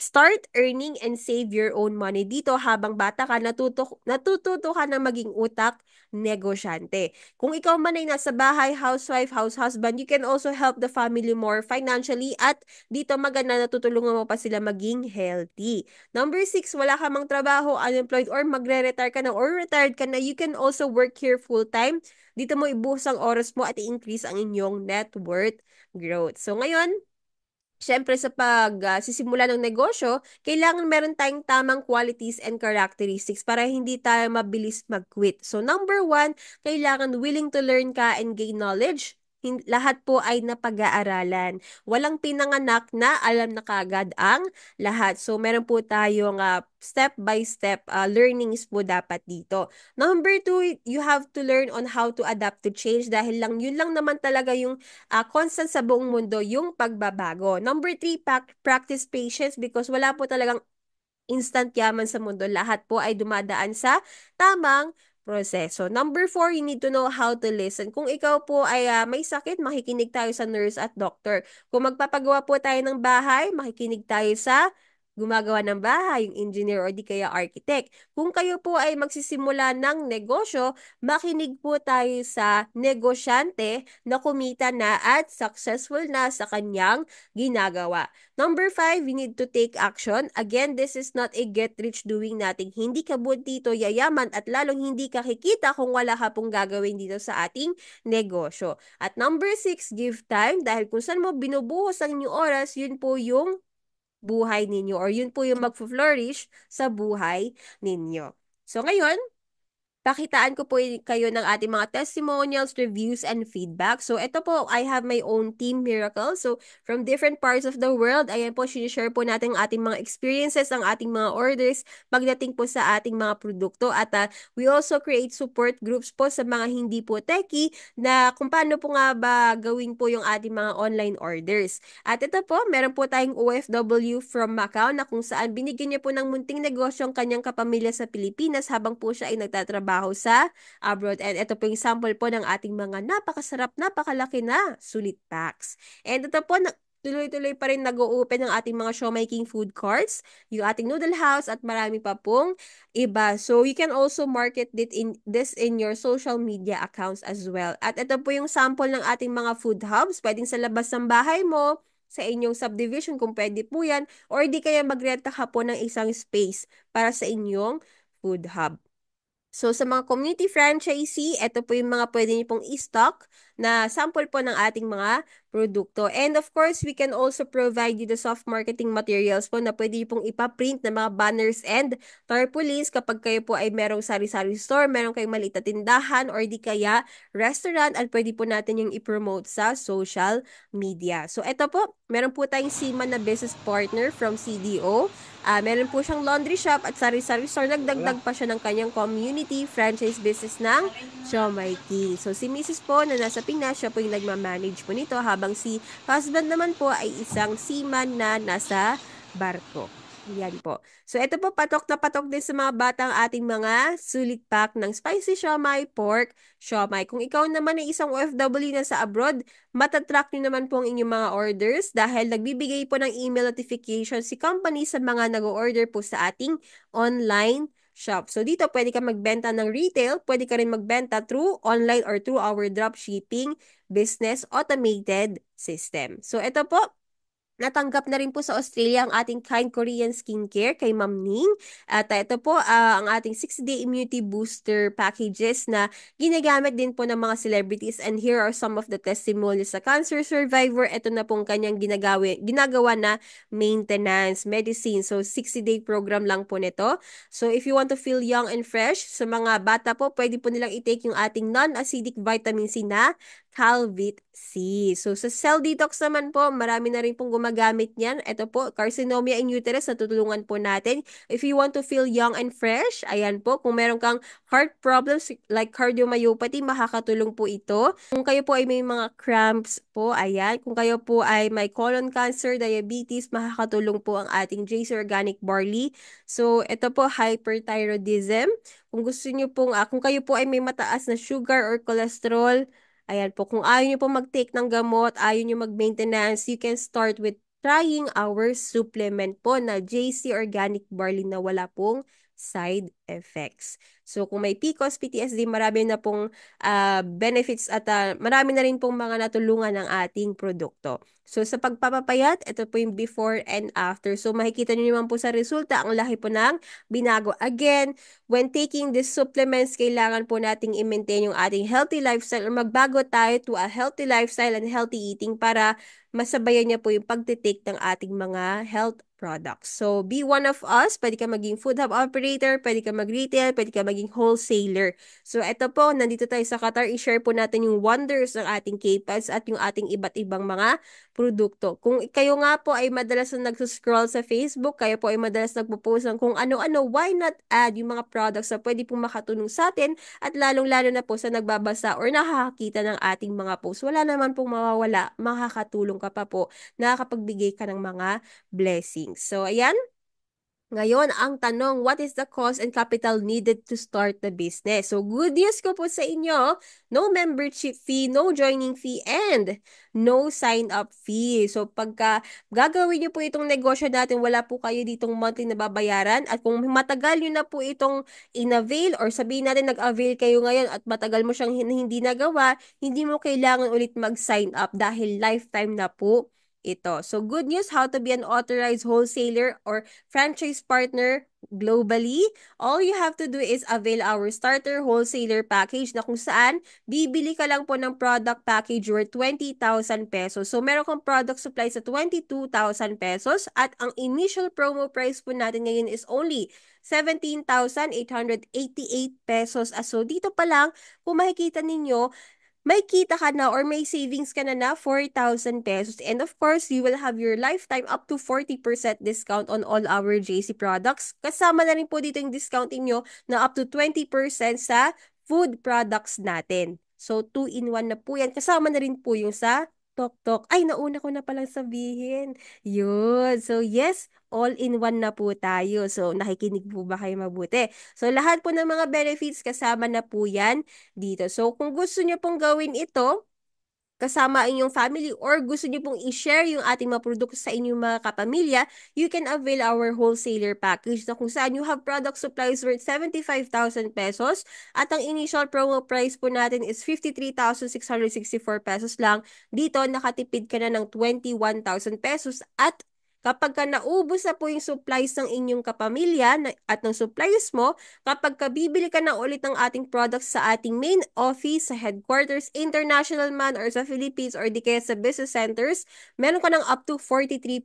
Start earning and save your own money. Dito, habang bata ka, natututo ka na maging utak, negosyante. Kung ikaw man ay nasa bahay, housewife, house husband, you can also help the family more financially at dito maganda natutulungan mo pa sila maging healthy. Number 6, wala ka mang trabaho, unemployed, or magre-retire ka na or retired ka na, you can also work here full-time. Dito mo ibuhos ang oras mo at i-increase ang inyong net worth growth. So ngayon, Siyempre sa sisimula ng negosyo, kailangan meron tayong tamang qualities and characteristics para hindi tayo mabilis mag-quit. So number 1, kailangan willing to learn ka and gain knowledge. Lahat po ay napag-aaralan. Walang pinanganak na alam na kagad ang lahat. So meron po tayong step-by-step learnings po dapat dito. Number 2, you have to learn on how to adapt to change dahil yun lang naman talaga yung constant sa buong mundo yung pagbabago. Number 3, practice patience because wala po talagang instant yaman sa mundo. Lahat po ay dumadaan sa tamang proseso. Number 4, you need to know how to listen. Kung ikaw po ay may sakit, makikinig tayo sa nurse at doctor. Kung magpapagawa po tayo ng bahay, makikinig tayo sa gumagawa ng bahay, yung engineer or di kaya architect. Kung kayo po ay magsisimula ng negosyo, makinig po tayo sa negosyante na kumita na at successful na sa kanyang ginagawa. Number 5, we need to take action. Again, this is not a get rich doing nothing. Hindi ka dito yayaman at lalong hindi ka kikita kung wala ka pong gagawin dito sa ating negosyo. At number 6, give time dahil kung saan mo binubuhos ang inyong oras, yun po yung buhay ninyo or yun po yung mag-flourish sa buhay ninyo. So ngayon, pakitaan ko po kayo ng ating mga testimonials, reviews, and feedback. So, ito po, I have my own team Miracle. So, from different parts of the world, ayan po, share po natin ang ating mga experiences, ang ating mga orders, pagdating po sa ating mga produkto. At we also create support groups po sa mga hindi po techie na kung paano po nga ba gawin po yung ating mga online orders. At ito po, meron po tayong OFW from Macau na kung saan binigyan niya po ng munting negosyo ang kanyang kapamilya sa Pilipinas habang po siya ay nagtatrabaho sa abroad. And ito po yung sample po ng ating mga napakasarap, napakalaki na sulit packs. And ito po, tuloy-tuloy pa rin nag-o-open ng ating mga showmaking food carts, yung ating noodle house at marami pa pong iba. So you can also market this in your social media accounts as well. At ito po yung sample ng ating mga food hubs, pwedeng sa labas ng bahay mo, sa inyong subdivision kung pwede po yan, or di kaya magrenta ka po ng isang space para sa inyong food hub. So, sa mga community franchisee, ito po yung mga pwede niyo pong i-stock na sample po ng ating mga produkto. And of course, we can also provide you the soft marketing materials po na pwede niyo pong ipaprint na mga banners and tarpaulins kapag kayo po ay merong sari-sari store, meron kayong maliit na tindahan or di kaya restaurant at pwede po natin yung i-promote sa social media. So, ito po, meron po tayong Seaman na business partner from CDO. Meron po siyang laundry shop at sari-sari store. Nagdagdag pa siya ng kanyang community franchise business ng Siomai King. So, si Mrs. po na nasa Pinas, siya po yung nagmamanage po nito habang si husband naman po ay isang seaman na nasa barko. Yan po. So, ito po, patok na patok din sa mga batang ating mga sulit pack ng spicy siomai, pork, siomai. Kung ikaw naman ay isang OFW na sa abroad, matatrack nyo naman po ang inyong mga orders dahil nagbibigay po ng email notification si company sa mga nag-order po sa ating online shop. So, dito pwede ka magbenta ng retail, pwede ka rin magbenta through online or through our dropshipping business automated system. So, ito po, natanggap na rin po sa Australia ang ating Kind Korean Skincare kay Ma'am Ning. At ito po ang ating 60-day immunity booster packages na ginagamit din po ng mga celebrities. And here are some of the testimonials sa cancer survivor. Ito na pong kanyang ginagawa na maintenance, medicine. So 60-day program lang po nito. So if you want to feel young and fresh, sa mga bata po, pwede po nilang i-take yung ating non-acidic vitamin C na Calvit C. So, sa cell detox naman po, marami na rin pong gumagamit niyan. Ito po, carcinomia in uterus, natutulungan po natin. If you want to feel young and fresh, ayan po, kung meron kang heart problems like cardiomyopathy, makakatulong po ito. Kung kayo po ay may mga cramps po, ayan. Kung kayo po ay may colon cancer, diabetes, makakatulong po ang ating JC Organic Barley. So, ito po, hyperthyroidism. Kung gusto niyo pong, kung kayo po ay may mataas na sugar or cholesterol, ayan po, kung ayaw nyo po mag-take ng gamot, ayaw nyo mag-maintenance, you can start with trying our supplement po na JC Organic Barley na wala pong side effects. So kung may PCOS, PTSD, marami na pong benefits at marami na rin pong mga natulungan ng ating produkto. So sa pagpapapayat, ito po yung before and after. So makikita nyo naman po sa resulta, ang laki po ng binago. Again, when taking these supplements, kailangan po nating i-maintain yung ating healthy lifestyle or magbago tayo to a healthy lifestyle and healthy eating para masabayan niya po yung pagtitake ng ating mga health products. So, be one of us. Pwede ka maging food hub operator, pwede ka mag-retail, pwede ka maging wholesaler. So, ito po, nandito tayo sa Qatar. I-share po natin yung wonders ng ating K-Pads at yung ating iba't ibang mga produkto. Kung kayo nga po ay madalas na nagsuscroll sa Facebook, kayo po ay madalas nagpo-post ng kung ano-ano, why not add yung mga products na pwede pong makatulong sa atin at lalong-lalo na po sa nagbabasa or nakakakita ng ating mga posts. Wala naman pong mawawala, makakatulong ka pa po, nakakapagbigay ka ng mga blessings. So, ayan. Ngayon, ang tanong, what is the cost and capital needed to start the business? So, good news ko po sa inyo, no membership fee, no joining fee, and no sign-up fee. So, pagka gagawin niyo po itong negosyo natin, wala po kayo ditong monthly na babayaran. At kung matagal niyo na po itong in-avail or sabihin natin nag-avail kayo ngayon at matagal mo siyang hindi nagawa, hindi mo kailangan ulit mag-sign up dahil lifetime na po ito. So, good news, how to be an authorized wholesaler or franchise partner globally. All you have to do is avail our starter wholesaler package na kung saan bibili ka lang po ng product package worth 20,000 pesos. So, meron kang product supply sa 22,000 pesos at ang initial promo price po natin ngayon is only 17,888 pesos. So, dito pa lang, kung makikita ninyo, may kita ka na or may savings ka na 4,000 pesos. And of course, you will have your lifetime up to 40% discount on all our JC products. Kasama na rin po dito yung discount inyo na up to 20% sa food products natin. So, 2-in-1 na po yan. Kasama na rin po yung sa Tok Tok. Ay, nauna ko na palang sabihin. Yun. So, yes, all-in-one na po tayo. So, nakikinig po ba kayo mabuti? So, lahat po ng mga benefits kasama na po yan dito. So, kung gusto nyo pong gawin ito, kasama inyong family or gusto niyo pong i-share yung ating mga produkto sa inyong mga kapamilya, you can avail our wholesaler package na kung saan you have product supplies worth 75,000 pesos at ang initial promo price po natin is 53,664 pesos lang. Dito, nakatipid ka na ng 21,000 pesos at kapag ka naubos na po yung supplies ng inyong kapamilya at ng suppliers mo, kapag bibili ka na ulit ng ating products sa ating main office, sa headquarters, international man, or sa Philippines, or di kaya sa business centers, meron ka ng up to 43%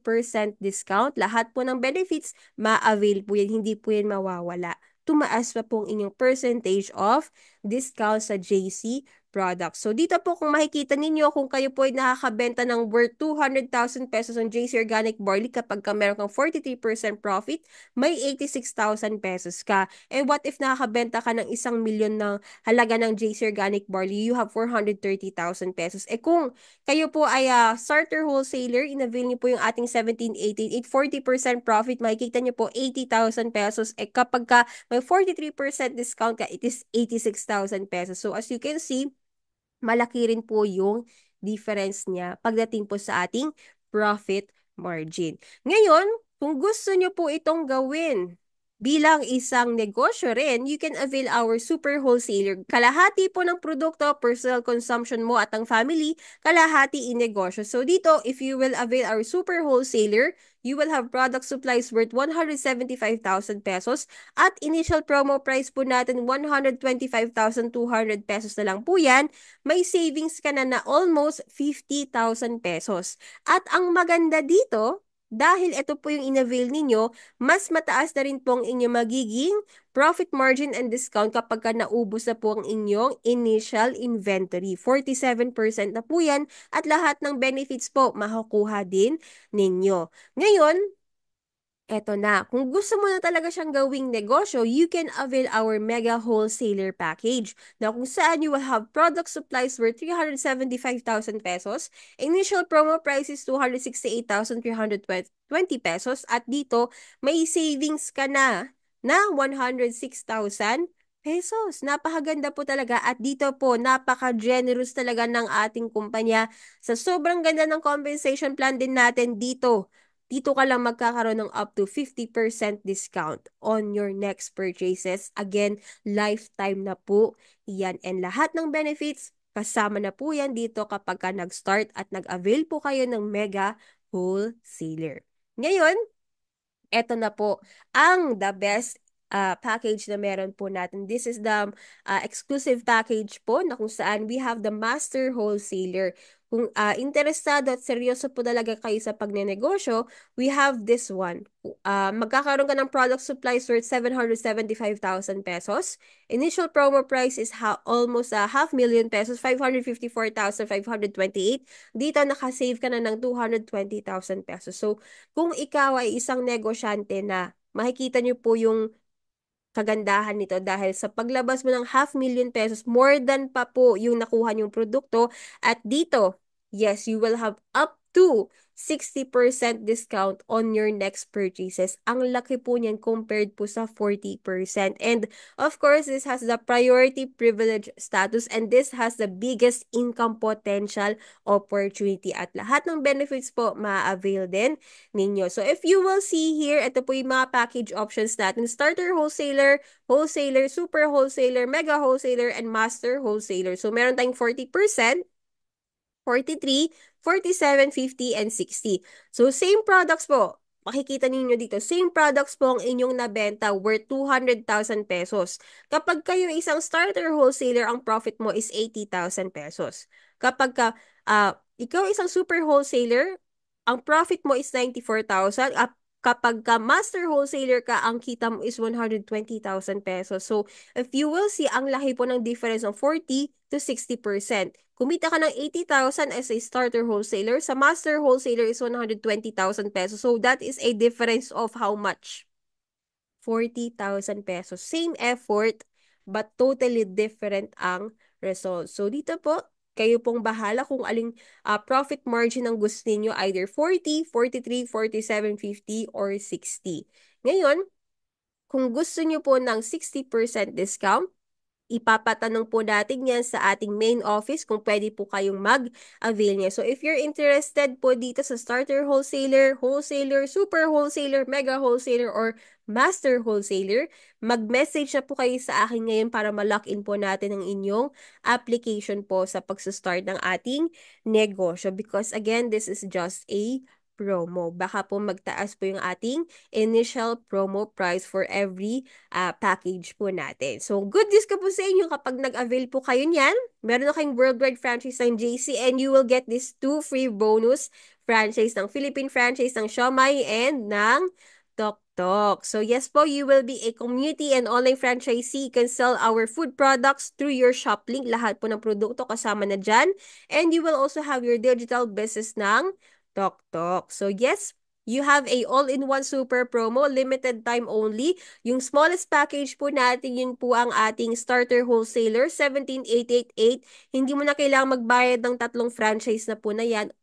discount. Lahat po ng benefits, ma-avail po yan. Hindi po yan mawawala. Tumaas pa po ang inyong percentage of discount sa JC products. So, dito po kung makikita ninyo, kung kayo po ay nakakabenta ng worth 200,000 pesos on JC Organic Barley, kapag meron kang 43% profit, may 86,000 pesos ka. And what if nakakabenta ka ng 1,000,000 ng halaga ng JC Organic Barley, you have 430,000 pesos. Kung kayo po ay starter wholesaler, inavail niyo po yung ating 1788, 40% profit, makikita niyo po 80,000 pesos. Kapag may 43% discount ka, it is 86,000 pesos. So, as you can see, malaki rin po yung difference niya pagdating po sa ating profit margin. Ngayon, kung gusto nyo po itong gawin bilang isang negosyo rin, you can avail our super wholesaler. Kalahati po ng produkto, personal consumption mo at ang family, kalahati in negosyo. So dito, if you will avail our super wholesaler, you will have product supplies worth 175,000 pesos at initial promo price po natin 125,200 pesos na lang po yan. May savings ka na almost 50,000 pesos. At ang maganda dito, dahil ito po yung in-avail ninyo, mas mataas na rin po ang inyong magiging profit margin and discount kapag naubos na po ang inyong initial inventory. 47% na po yan at lahat ng benefits po makukuha din ninyo. Ngayon, eto na, kung gusto mo na talaga siyang gawing negosyo, you can avail our mega wholesaler package na kung saan you will have product supplies worth 375,000 pesos. Initial promo price is 268,320 pesos at dito may savings ka na 106,000 pesos. Napakaganda po talaga at dito po napaka-generous talaga ng ating kumpanya. Sa sobrang ganda ng compensation plan din natin dito. Dito ka lang magkakaroon ng up to 50% discount on your next purchases. Again, lifetime na po yan. And lahat ng benefits, kasama na po yan dito kapag ka nag-start at nag-avail po kayo ng mega wholesaler. Ngayon, eto na po ang the best package na meron po natin. This is the exclusive package po na kung saan we have the master wholesaler. Kung interesado at seryoso po talaga kayo sa pagnenegosyo, we have this one. Magkakaroon ka ng product supplies worth 775,000 pesos. Initial promo price is almost half million pesos, 554,528. Dito nakasave ka na ng 220,000 pesos. So, kung ikaw ay isang negosyante na makikita niyo po yung kagandahan nito dahil sa paglabas mo ng half million pesos, more than pa po yung nakuha niyong produkto. At dito, yes, you will have up to 60% discount on your next purchases. Ang laki po niyan compared po sa 40%. And of course, this has the priority privilege status and this has the biggest income potential opportunity. At lahat ng benefits po ma-avail din ninyo. So if you will see here, ito po yung mga package options natin. Starter wholesaler, wholesaler, super wholesaler, mega wholesaler, and master wholesaler. So meron tayong 40%, 43, 47, 50, and 60. So, same products po. Makikita ninyo dito, same products po ang inyong nabenta worth 200,000 pesos. Kapag kayo isang starter wholesaler, ang profit mo is 80,000 pesos. Kapag ikaw isang super wholesaler, ang profit mo is 94,000. Kapag ka master wholesaler ka, ang kita mo is 120,000 pesos. So, if you will see, ang laki po ng difference ng 40 to 60%. Kumita ka ng 80,000 as a starter wholesaler. Sa master wholesaler is 120,000 pesos. So, that is a difference of how much? 40,000 pesos. Same effort, but totally different ang result. So, dito po, kayo pong bahala kung aling profit margin ang gusto niyo, either 40, 43, 47, 50, or 60. Ngayon, kung gusto niyo po ng 60% discount, ipapatanong po natin yan sa ating main office kung pwede po kayong mag-avail niya. So, if you're interested po dito sa starter wholesaler, wholesaler, super wholesaler, mega wholesaler, or master wholesaler, mag-message na po kayo sa akin ngayon para ma-lock in po natin ang inyong application po sa pag-start ng ating negosyo. Because again, this is just a promo. Baka po magtaas po yung ating initial promo price for every package po natin. So, good news ka po sa inyo kapag nag-avail po kayo niyan. Meron na kayong worldwide franchise ng JC and you will get this 2 free bonus franchise ng Philippine franchise ng Siomai and ng Tok Tok. So, yes po, you will be a community and online franchisee. You can sell our food products through your shop link. Lahat po ng produkto kasama na dyan. And you will also have your digital business ng Tok Tok. So, yes, you have a all-in-one super promo, limited time only. Yung smallest package po natin, yun po ang ating starter wholesaler, 17,888. Hindi mo na kailangang magbayad ng tatlong franchise na po na yan.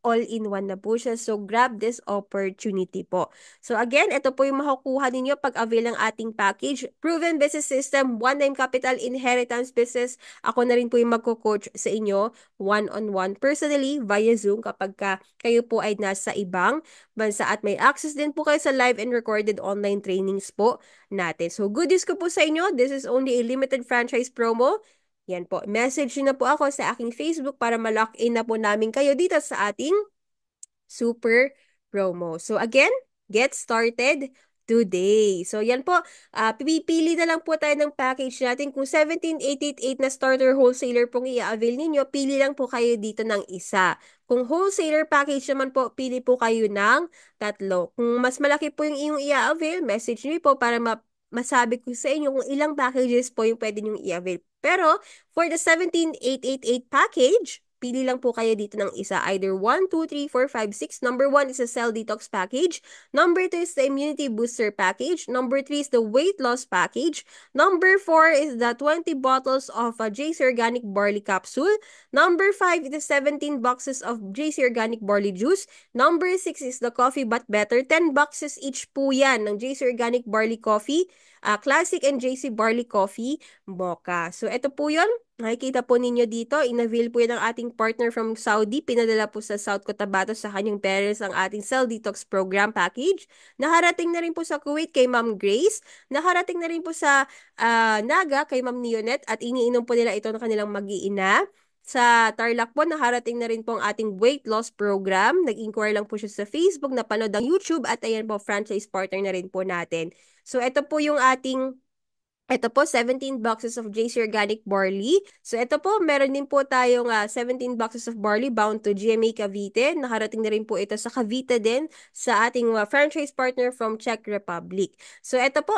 All-in-one na po siya. So, grab this opportunity po. So, again, ito po yung makukuha ninyo pag avail ng ating package. Proven Business System, One-Time Capital Inheritance Business. Ako na rin po yung magko-coach sa inyo one-on-one personally via Zoom kapag kayo po ay nasa ibang bansa at may access din po kayo sa live and recorded online trainings po natin. So, good news ko po sa inyo. This is only a limited franchise promo. Yan po. Message nyo na po ako sa aking Facebook para ma-lock in na po namin kayo dito sa ating super promo. So again, get started today. So yan po, pipili na lang po tayo ng package natin. Kung 17,888 na starter wholesaler pong i-avail ninyo, pili lang po kayo dito ng isa. Kung wholesaler package naman po, pili po kayo ng tatlo. Kung mas malaki po yung iyong i-avail, message nyo po para masabi ko sa inyo kung ilang packages po yung pwede nyong i-avail. Pero, for the 17,888 package, pili lang po kayo dito ng isa. Either 1, 2, 3, 4, 5, 6. Number 1 is a cell detox package. Number 2 is the immunity booster package. Number 3 is the weight loss package. Number 4 is the 20 bottles of JC Organic Barley Capsule. Number 5 is the 17 boxes of JC Organic Barley Juice. Number 6 is the Coffee But Better. 10 boxes each po yan ng JC Organic Barley Coffee, Classic and JC Barley Coffee Mocha. So, ito po yun. Nakikita po ninyo dito, in-avail po yan ng ating partner from Saudi. Pinadala po sa South Cotabato sa kanyang parents ang ating Cell Detox Program package. Nakarating na rin po sa Kuwait kay Ma'am Grace. Nakarating na rin po sa Naga kay Ma'am Neonet at iniinom po nila ito ng kanilang mag-iina. Sa Tarlac po, nakarating na rin po ang ating weight loss program. Nag-inquire lang po siya sa Facebook, napanood ang YouTube at ayan po, franchise partner na rin po natin. So, ito po, 17 boxes of JC Organic Barley. So, ito po, meron din po tayong 17 boxes of barley bound to GMA Cavite. Nakarating na rin po ito sa Cavite din sa ating franchise partner from Czech Republic. So, ito po,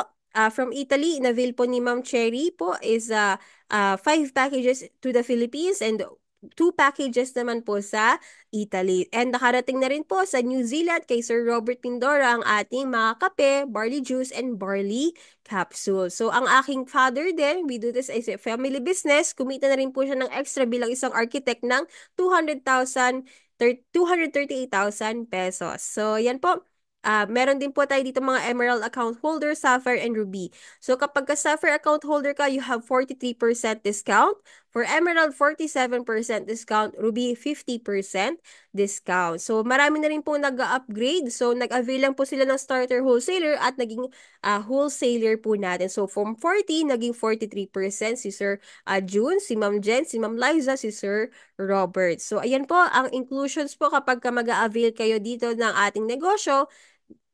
from Italy, in-avail po ni Ma'am Cherry po is 5 packages to the Philippines and 2 packages naman po sa Italy. And nakarating na rin po sa New Zealand kay Sir Robert Pindora ang ating mga kape, barley juice, and barley capsule. So, ang aking father din, we do this as a family business. Kumita na rin po siya ng extra bilang isang architect ng 238,000 pesos. So, yan po. Meron din po tayo dito mga Emerald account holder, Sapphire, and Ruby. So, kapag ka Sapphire account holder ka, you have 43% discount. For Emerald, 47% discount. Ruby, 50% discount. So, marami na rin po nag-upgrade. So, nag-avail lang po sila ng starter wholesaler at naging wholesaler po natin. So, from 40, naging 43% si Sir June, si Ma'am Jen, si Ma'am Liza, si Sir Robert. So, ayan po, ang inclusions po kapag ka mag-avail kayo dito ng ating negosyo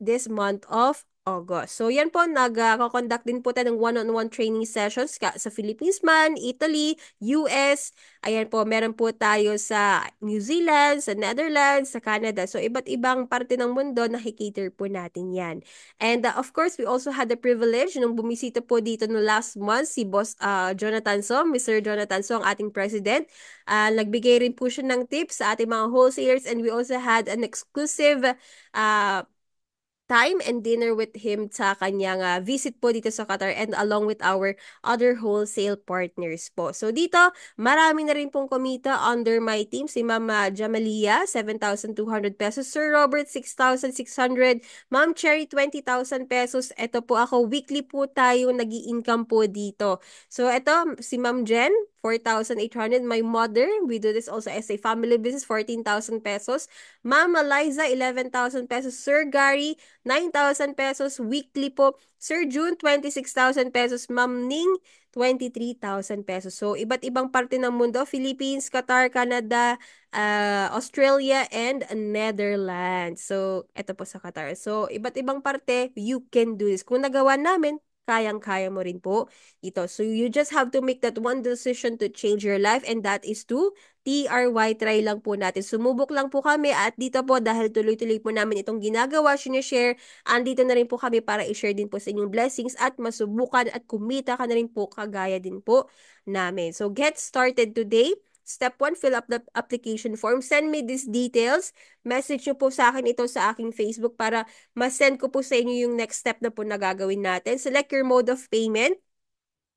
this month of August. So, yan po, nag-conduct din po tayo ng one-on-one training sessions sa Philippines man, Italy, US. Ayan po, meron po tayo sa New Zealand, sa Netherlands, sa Canada. So, iba't ibang parte ng mundo, nakikater po natin yan. And of course, we also had the privilege nung bumisita po dito no last month si Boss Jonathan So, Mr. Jonathan So, ang ating president. Nagbigay rin po siya ng tips sa ating mga wholesalers and we also had an exclusive time and dinner with him sa kanyang visit po dito sa Qatar and along with our other wholesale partners po. So dito, marami na rin pong kumita under my team. Si Ma'am Jamalia, 7,200 pesos. Sir Robert, 6,600. Ma'am Cherry, 20,000 pesos. Ito po ako, weekly po tayo nag-i-income po dito. So ito, si Ma'am Jen, 4,800. My mother, we do this also as a family business, 14,000 pesos. Ma'am Eliza, 11,000 pesos. Sir Gary, 9,000 pesos weekly po. Sir June, 26,000 pesos. Ma'am Ning, 23,000 pesos. So, iba't ibang parte ng mundo, Philippines, Qatar, Canada, Australia, and Netherlands. So, ito po sa Qatar. So, iba't ibang parte, you can do this. Kung nagawa namin, kayang-kaya mo rin po ito. So, you just have to make that one decision to change your life and that is to TRY, try lang po natin. Sumubok lang po kami at dito po dahil tuloy-tuloy po namin itong ginagawa, sinishare, andito na rin po kami para i-share din po sa inyong blessings at masubukan at kumita ka na rin po kagaya din po namin. So, get started today. Step 1, fill up the application form. Send me these details. Message nyo po sa akin ito sa aking Facebook para ma-send ko po sa inyo yung next step na po na gagawin natin. Select your mode of payment.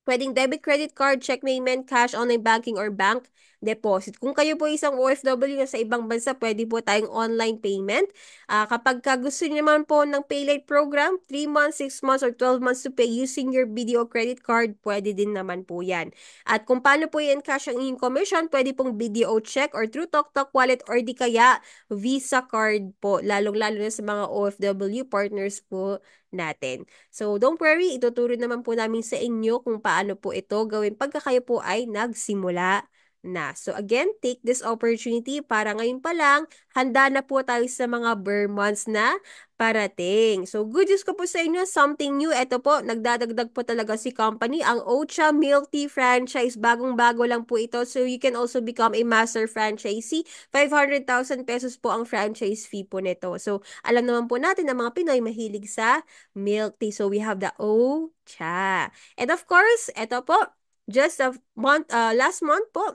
Pwedeng debit, credit card, check payment, cash, online banking, or bank deposit. Kung kayo po isang OFW na sa ibang bansa, pwede po tayong online payment. Kapag gusto niyo naman po ng Paylite program, 3 months, 6 months, or 12 months to pay using your video credit card, pwede din naman po yan. At kung paano po i-encash ang inyong commission, pwede pong video check or through TokTok wallet or di kaya Visa card po, lalong-lalo na sa mga OFW partners po natin. So, don't worry, ituturo naman po namin sa inyo kung paano po ito gawin pagka kayo po ay nagsimula na. So, again, take this opportunity para ngayon pa lang, handa na po tayo sa mga bare months na parating. So, good news ko po sa inyo, something new. Ito po, nagdadagdag po talaga si company, ang Ocha Milk Tea franchise. Bagong-bago lang po ito. So, you can also become a master franchisee. 500,000 pesos po ang franchise fee po nito. So, alam naman po natin na mga Pinoy mahilig sa milk tea. So, we have the Ocha. And of course, ito po, just last month po,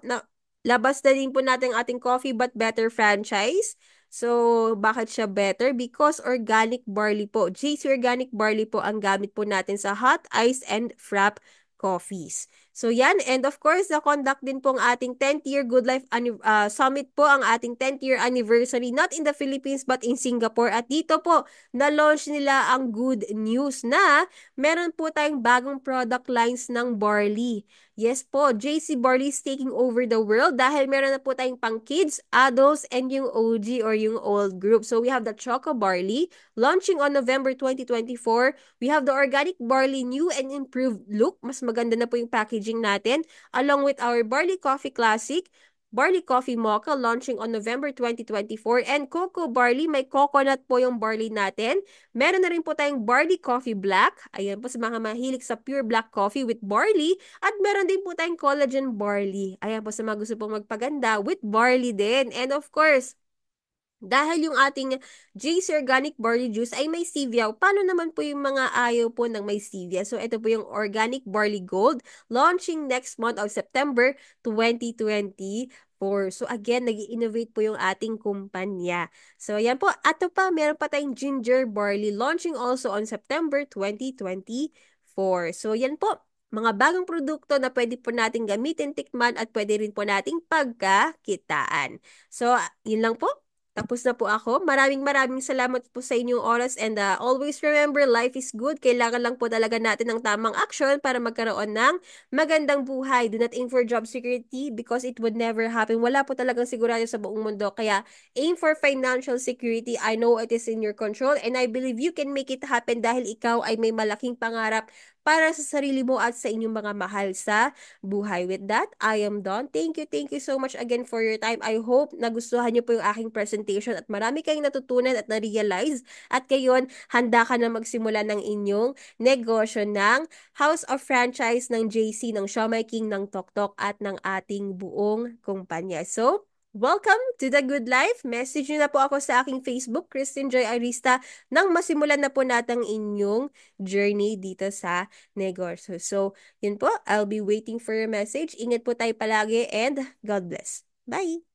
labas na din po natin ang ating Coffee But Better franchise. So, bakit siya better? Because organic barley po. JC Organic Barley po ang gamit po natin sa hot, ice, and frap coffees. So, yan. And of course, na-conduct din po ang ating 10th Year Good Life Summit po, ang ating 10th year anniversary, not in the Philippines but in Singapore. At dito po, na-launch nila ang good news na meron po tayong bagong product lines ng barley. Yes po, JC Barley is taking over the world dahil meron na po tayong pang kids, adults, and yung OG or yung old group. So we have the Choco Barley launching on November 2024. We have the Organic Barley new and improved look. Mas maganda na po yung packaging natin. Along with our Barley Coffee Classic, Barley Coffee Mocha launching on November 2024, and Cocoa Barley, may coconut po yung barley natin. Meron na rin po tayong Barley Coffee Black. Ayan po sa mga mahilig sa pure black coffee with barley. At meron din po tayong collagen barley. Ayan po sa mga gusto pong magpaganda with barley din. And of course, dahil yung ating JC Organic Barley Juice ay may stevia, paano naman po yung mga ayaw po ng may stevia? So, ito po yung Organic Barley Gold launching next month of September 2024. So, again, nag-innovate po yung ating kumpanya. So, yan po. Ato pa, meron pa tayong Ginger Barley launching also on September 2024. So, yan po. Mga bagong produkto na pwede po natin gamitin, tikman, at pwede rin po nating pagkakitaan. So, yun lang po. Tapos na po ako. Maraming salamat po sa inyong oras, and always remember, life is good. Kailangan lang po talaga natin ng tamang action para magkaroon ng magandang buhay. Do not aim for job security because it would never happen. Wala po talagang sigurado sa buong mundo. Kaya aim for financial security. I know it is in your control and I believe you can make it happen dahil ikaw ay may malaking pangarap para sa sarili mo at sa inyong mga mahal sa buhay. With that, I am done. Thank you so much again for your time. I hope nagustuhan niyo po yung aking presentation at marami kayong natutunan at na-realize. At ngayon, handa ka na magsimula ng inyong negosyo ng House of Franchise ng JC, ng Siomai King, ng Toktok at ng ating buong kumpanya. So, welcome to the good life. Message niyo na po ako sa aking Facebook, Christine Joy Arista, nang masimulan na po natang inyong journey dito sa negosyo. So, yun po, I'll be waiting for your message. Ingat po tayo palagi and God bless. Bye!